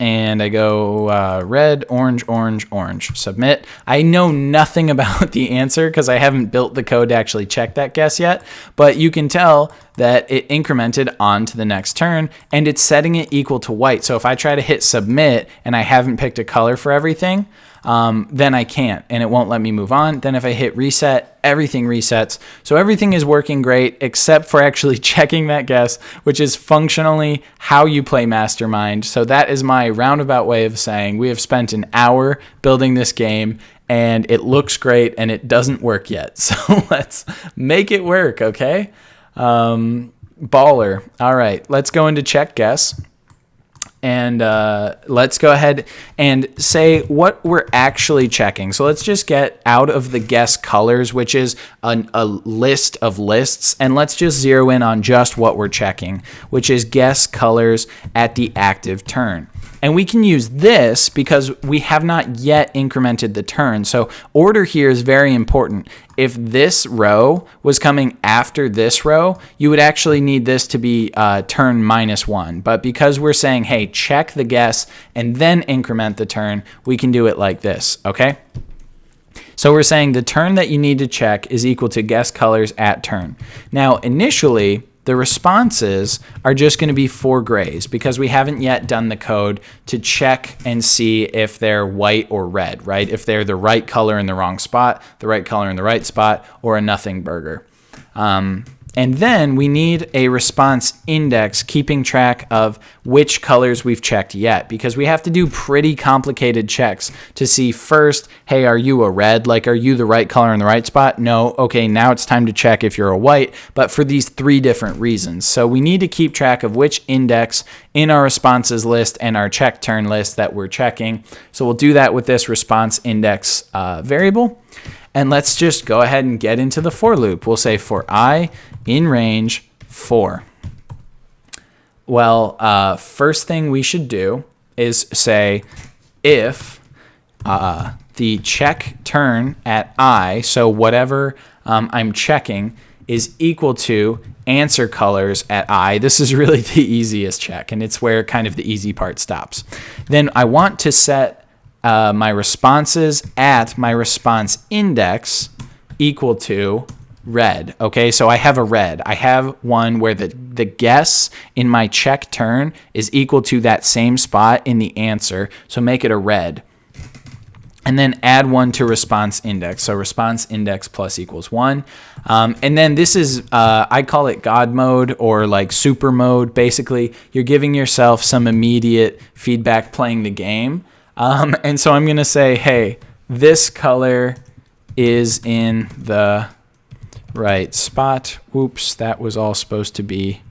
and I go red, orange, orange, orange, submit. I know nothing about the answer because I haven't built the code to actually check that guess yet, but you can tell that it incremented on to the next turn, and it's setting it equal to white. So if I try to hit submit and I haven't picked a color for everything, then I can't, and it won't let me move on. Then if I hit reset, everything resets. So everything is working great except for actually checking that guess, which is functionally how you play Mastermind. So that is my roundabout way of saying we have spent an hour building this game, and it looks great, and it doesn't work yet. So let's make it work, okay? Baller. All right, let's go into check guess. And let's go ahead and say what we're actually checking. So let's just get out of the guess colors, which is a list of lists, and let's just zero in on just what we're checking, which is guess colors at the active turn. And we can use this because we have not yet incremented the turn. So order here is very important. If this row was coming after this row, you would actually need this to be turn -1. But because we're saying, hey, check the guess and then increment the turn, we can do it like this, okay? So we're saying the turn that you need to check is equal to guess colors at turn. Now, initially, the responses are just going to be 4 grays because we haven't yet done the code to check and see if they're white or red, right? If they're the right color in the wrong spot, the right color in the right spot, or a nothing burger. And then we need a response index keeping track of which colors we've checked yet, because we have to do pretty complicated checks to see first, hey, are you a red? Like, are you the right color in the right spot? No. Okay, now it's time to check if you're a white, but for these 3 different reasons. So we need to keep track of which index in our responses list and our check turn list that we're checking. So we'll do that with this response index variable. And let's just go ahead and get into the for loop. We'll say for I in range 4. Well, first thing we should do is say if the check turn at I, so whatever I'm checking, is equal to answer colors at I. This is really the easiest check, and it's where kind of the easy part stops. Then I want to set my responses at my response index equal to red. Okay, so I have a red. I have one where the guess in my check turn is equal to that same spot in the answer, so make it a red. And then add 1 to response index. So response index plus equals 1. And then this is, I call it God mode or like super mode. Basically, you're giving yourself some immediate feedback playing the game. And so I'm going to say, hey, this color is in the right spot. Oops, that was all supposed to be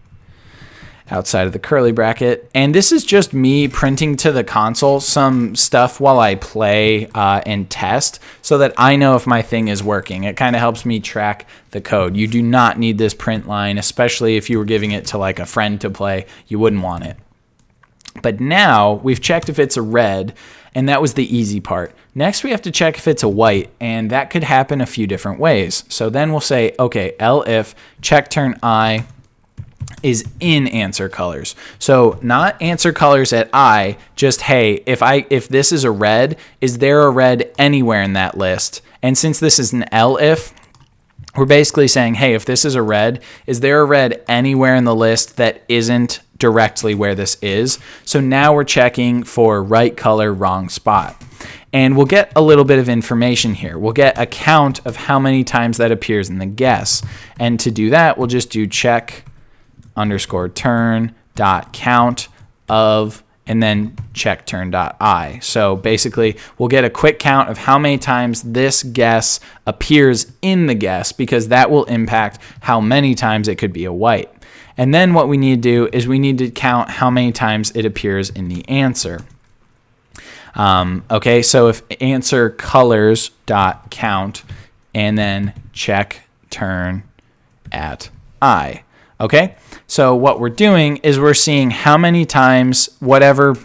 outside of the curly bracket. And this is just me printing to the console some stuff while I play and test so that I know if my thing is working. It kind of helps me track the code. You do not need this print line, especially if you were giving it to like a friend to play. You wouldn't want it. But now we've checked if it's a red, and that was the easy part. Next, we have to check if it's a white, and that could happen a few different ways. So then we'll say, okay, elif check turn I is in answer colors. So not answer colors at I, just hey, if this is a red, is there a red anywhere in that list? And since this is an elif, we're basically saying, hey, if this is a red, is there a red anywhere in the list that isn't directly where this is? So now we're checking for right color, wrong spot. And we'll get a little bit of information here. We'll get a count of how many times that appears in the guess. And to do that, we'll just do check underscore turn dot count of, and then check turn dot I. So basically, we'll get a quick count of how many times this guess appears in the guess, because that will impact how many times it could be a white. And then what we need to do is we need to count how many times it appears in the answer. Okay, so if answer colors dot count and then check turn at I. Okay, so what we're doing is we're seeing how many times whatever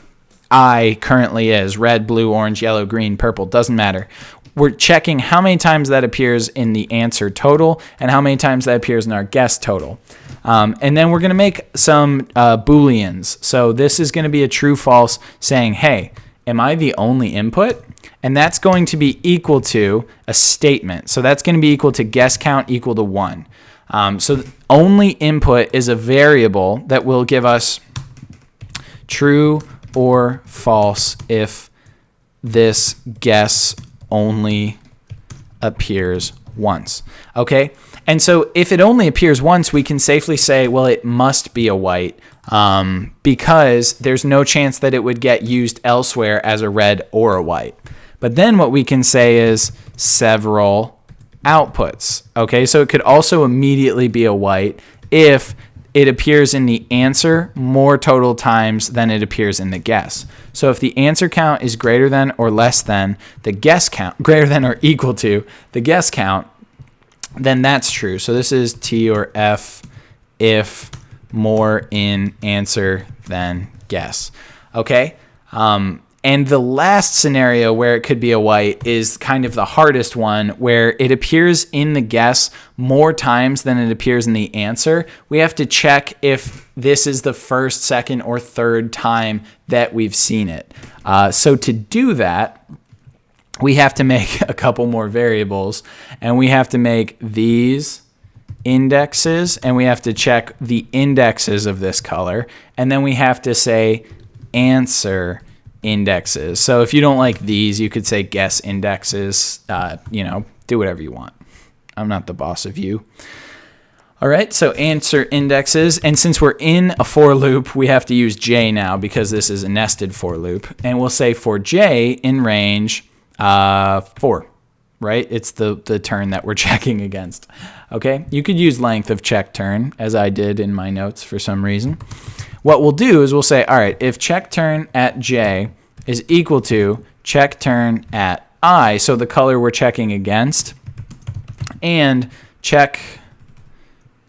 I currently is, red, blue, orange, yellow, green, purple, doesn't matter. we're checking how many times that appears in the answer total and how many times that appears in our guess total. And then we're going to make some Booleans. So this is going to be a true false saying, hey, am I the only input? And that's going to be equal to a statement. So that's going to be equal to guess count equal to 1. So only input is a variable that will give us true or false if this guess only appears once. Okay? And so if it only appears once, we can safely say, well, it must be a white because there's no chance that it would get used elsewhere as a red or a white. But then what we can say is several outputs. Okay, so it could also immediately be a white if it appears in the answer more total times than it appears in the guess. So if the answer count is greater than or less than the guess count, greater than or equal to the guess count, then that's true. So this is T or F if more in answer than guess. Okay? And the last scenario where it could be a white is kind of the hardest one, where it appears in the guess more times than it appears in the answer. We have to check if this is the first, second, or third time that we've seen it. So to do that, we have to make a couple more variables, and we have to make these indexes, and we have to check the indexes of this color, and then we have to say answer indexes. So if you don't like these, you could say guess indexes. Do whatever you want. I'm not the boss of you. All right, so answer indexes. And since we're in a for loop, we have to use J now because this is a nested for loop. And we'll say for J in range 4, right? It's the turn that we're checking against. Okay, you could use length of check turn as I did in my notes for some reason. What we'll do is we'll say, all right, if check turn at J is equal to check turn at I, so the color we're checking against, and check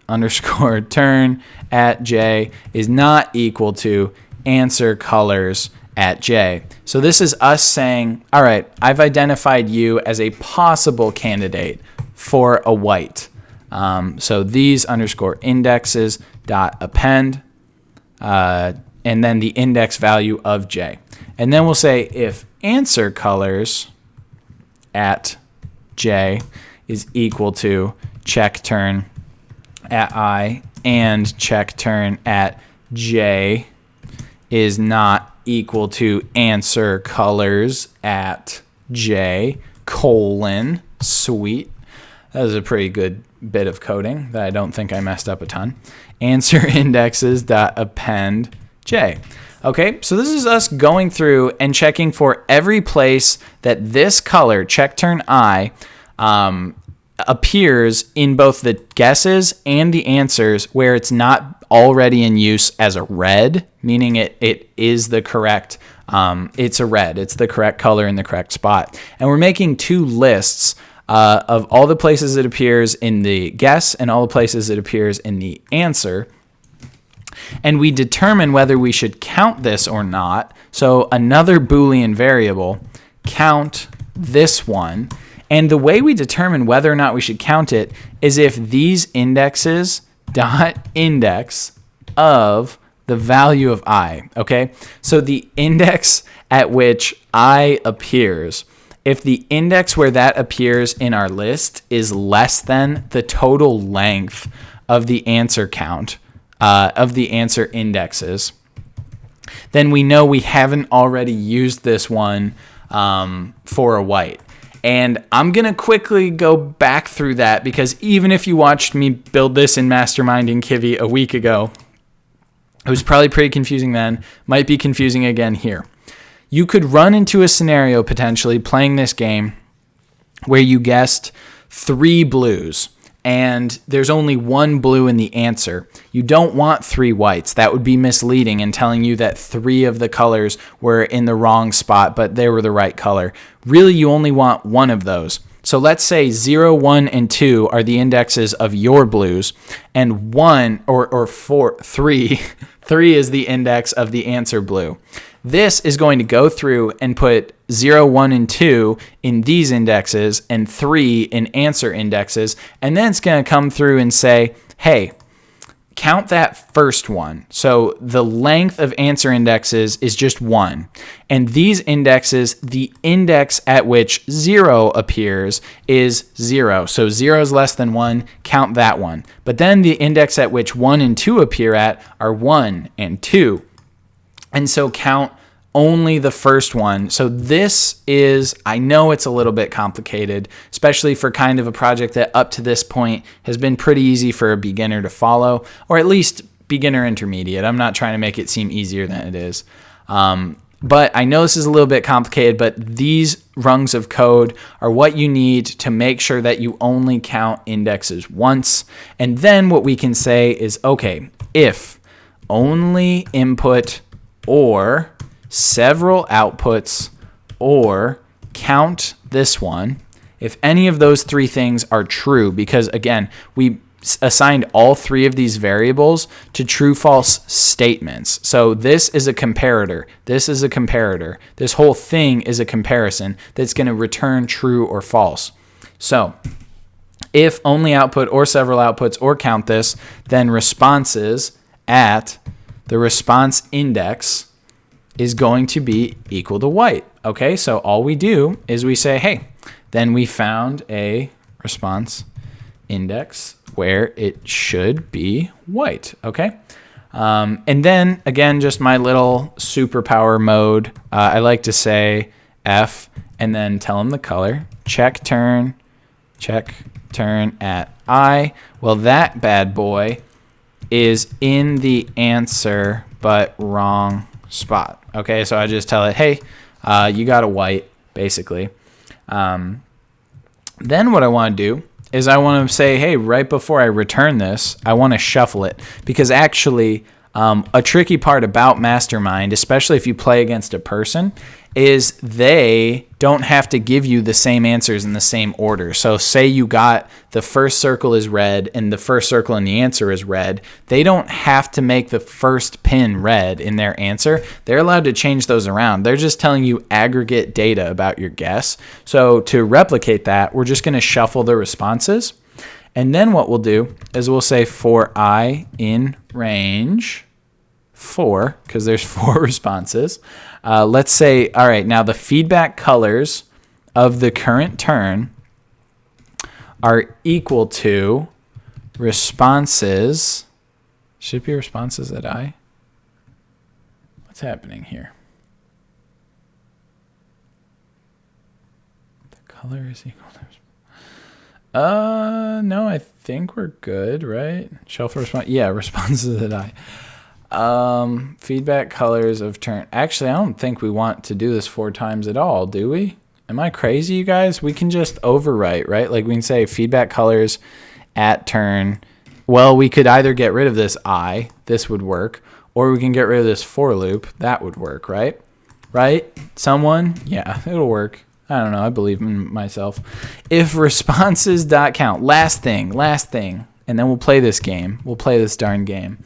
underscore turn at J is not equal to answer colors at J. So this is us saying, all right, I've identified you as a possible candidate for a white. So these underscore indexes dot append, and then the index value of J. And then we'll say if answer colors at J is equal to check turn at I and check turn at J is not equal to answer colors at J, colon, sweet. That was a pretty good bit of coding that I don't think I messed up a ton. Answer indexes dot append J. Okay, so this is us going through and checking for every place that this color, check turn I, appears in both the guesses and the answers where it's not already in use as a red, meaning it is the correct, it's a red, it's the correct color in the correct spot. And we're making two lists of all the places it appears in the guess and all the places it appears in the answer. And we determine whether we should count this or not. So another Boolean variable, count this one. And the way we determine whether or not we should count it is if these indexes dot index of the value of I, okay? So the index at which I appears, if the index where that appears in our list is less than the total length of the answer count, of the answer indexes, then we know we haven't already used this one for a white. And I'm going to quickly go back through that because even if you watched me build this in Mastermind in Kivy a week ago, it was probably pretty confusing then, might be confusing again here. You could run into a scenario potentially playing this game where you guessed 3 blues and there's only 1 blue in the answer. You don't want 3 whites. That would be misleading and telling you that 3 of the colors were in the wrong spot, but they were the right color. Really, you only want 1 of those. So let's say 0, 1, and 2 are the indexes of your blues, and 1 or 4, 3 is the index of the answer blue. This is going to go through and put 0, 1, and 2 in these indexes and 3 in answer indexes. And then it's going to come through and say, hey, count that first one. So the length of answer indexes is just 1. And these indexes, the index at which 0 appears is 0. So 0 is less than 1, count that one. But then the index at which 1 and 2 appear at are 1 and 2. And so count only the first one. So this is, I know it's a little bit complicated, especially for kind of a project that up to this point has been pretty easy for a beginner to follow, or at least beginner intermediate. I'm not trying to make it seem easier than it is. But I know this is a little bit complicated, but these rungs of code are what you need to make sure that you only count indexes once. And then what we can say is, okay, if only input or several outputs or count this one, if any of those three things are true, because again, we assigned all three of these variables to true false statements. So this is a comparator. This is a comparator. This whole thing is a comparison that's going to return true or false. So if only output or several outputs or count this, then responses at the response index is going to be equal to white. Okay, so all we do is we say, hey, then we found a response index where it should be white. Okay, and then again, just my little superpower mode. I like to say F and then tell them the color. Check turn at I. Well, that bad boy is in the answer but wrong spot. Okay, so I just tell it, hey, you got a white, basically. Then what I want to do is I want to say, hey, right before I return this, I want to shuffle it. Because actually, a tricky part about Mastermind, especially if you play against a person, is they don't have to give you the same answers in the same order. So say you got the first circle is red and the first circle in the answer is red. They don't have to make the first pin red in their answer. They're allowed to change those around. They're just telling you aggregate data about your guess. So to replicate that, we're just going to shuffle the responses. And then what we'll do is we'll say for I in range 4, because there's 4 responses. Let's say, all right, now the feedback colors of the current turn are equal to responses. Should be responses at I. What's happening here? The color is equal to. No, I think we're good, right? Shuffle response. Yeah, responses at I. Feedback colors of turn. Actually, I don't think we want to do this 4 times at all, do we? Am I crazy, you guys? We can just overwrite, right? Like we can say feedback colors at turn. Well, we could either get rid of this I, this would work, or we can get rid of this for loop, that would work, right? Right? Someone? Yeah, it'll work. I don't know, I believe in myself. If responses.count, last thing, and then we'll play this game. We'll play this darn game.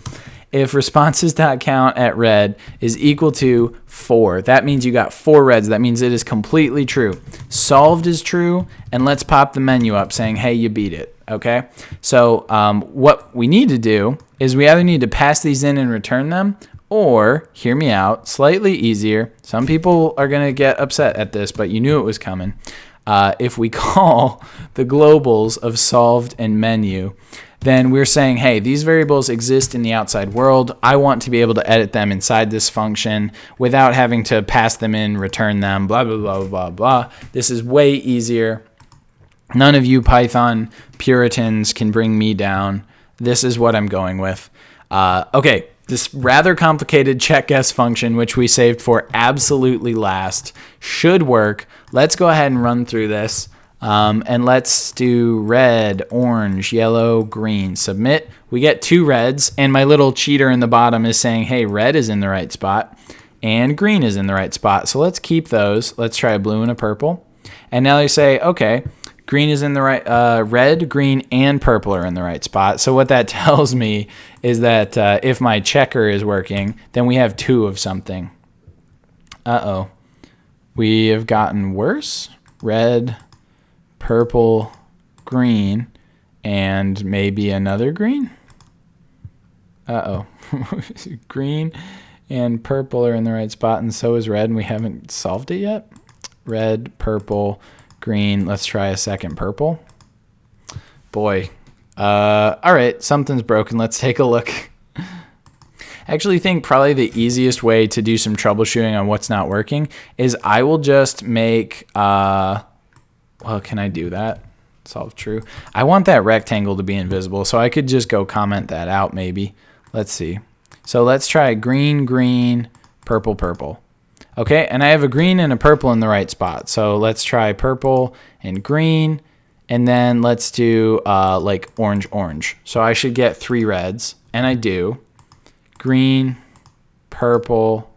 If responses.count at red is equal to 4, that means you got 4 reds. That means it is completely true. Solved is true, and let's pop the menu up saying, hey, you beat it, okay? So what we need to do is we either need to pass these in and return them, or, hear me out, slightly easier. Some people are going to get upset at this, but you knew it was coming. If we call the globals of solved and menu, then we're saying, hey, these variables exist in the outside world. I want to be able to edit them inside this function without having to pass them in, return them, blah, blah, blah, blah, blah. This is way easier. None of you Python Puritans can bring me down. This is what I'm going with. Okay, this rather complicated check guess function, which we saved for absolutely last, should work. Let's go ahead and run through this. And let's do red, orange, yellow, green. Submit. We get 2 reds, and my little cheater in the bottom is saying, hey, red is in the right spot, and green is in the right spot. So let's keep those. Let's try a blue and a purple. And now they say, okay, green is in the right, red, green, and purple are in the right spot. So what that tells me is that if my checker is working, then we have 2 of something. Uh-oh. We have gotten worse. Red, purple, green, and maybe another green? Uh-oh. Green and purple are in the right spot, and so is red, and we haven't solved it yet. Red, purple, green. Let's try a second purple. Boy. All right, something's broken. Let's take a look. I actually think probably the easiest way to do some troubleshooting on what's not working is I will just make, well, can I do that? Solve true. I want that rectangle to be invisible, so I could just go comment that out maybe. Let's see. So let's try green, green, purple, purple. Okay, and I have a green and a purple in the right spot. So let's try purple and green, and then let's do like orange, orange. So I should get 3 reds, and I do. Green, purple.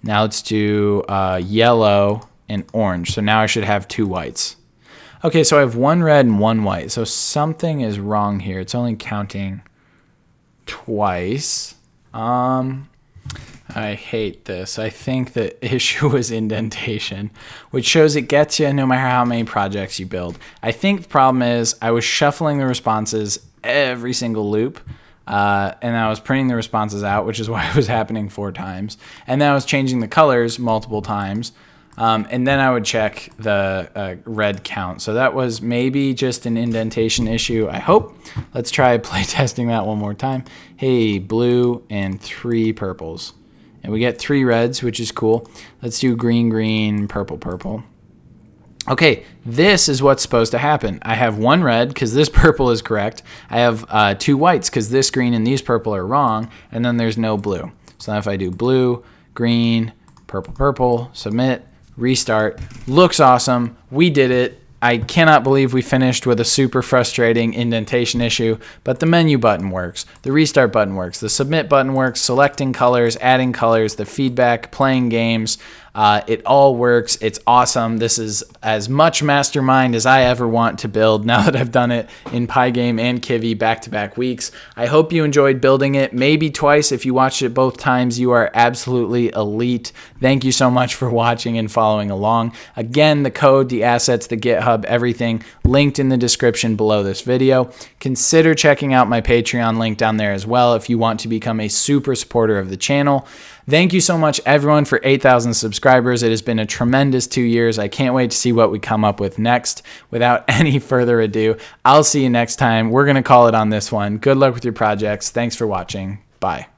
Now let's do yellow and orange. So now I should have 2 whites. Okay, so I have 1 red and 1 white. So something is wrong here. It's only counting twice. I hate this. I think the issue was indentation, which shows it gets you no matter how many projects you build. I think the problem is I was shuffling the responses every single loop, and I was printing the responses out, which is why it was happening 4 times. And then I was changing the colors multiple times. And then I would check the red count. So that was maybe just an indentation issue, I hope. Let's try play testing that one more time. Hey, blue and 3 purples. And we get 3 reds, which is cool. Let's do green, green, purple, purple. Okay, this is what's supposed to happen. I have 1 red because this purple is correct. I have 2 whites because this green and these purple are wrong. And then there's no blue. So now if I do blue, green, purple, purple, submit, restart. Looks awesome. We did it. I cannot believe we finished with a super frustrating indentation issue, but the menu button works. The restart button works. The submit button works. Selecting colors, adding colors, the feedback, playing games. It all works. It's awesome. This is as much Mastermind as I ever want to build now that I've done it in Pygame and Kivy back-to-back weeks. I hope you enjoyed building it. Maybe twice. If you watched it both times, you are absolutely elite. Thank you so much for watching and following along. Again, the code, the assets, the GitHub, everything linked in the description below this video. Consider checking out my Patreon link down there as well if you want to become a super supporter of the channel. Thank you so much, everyone, for 8,000 subscribers. It has been a tremendous 2 years. I can't wait to see what we come up with next. Without any further ado, I'll see you next time. We're going to call it on this one. Good luck with your projects. Thanks for watching. Bye.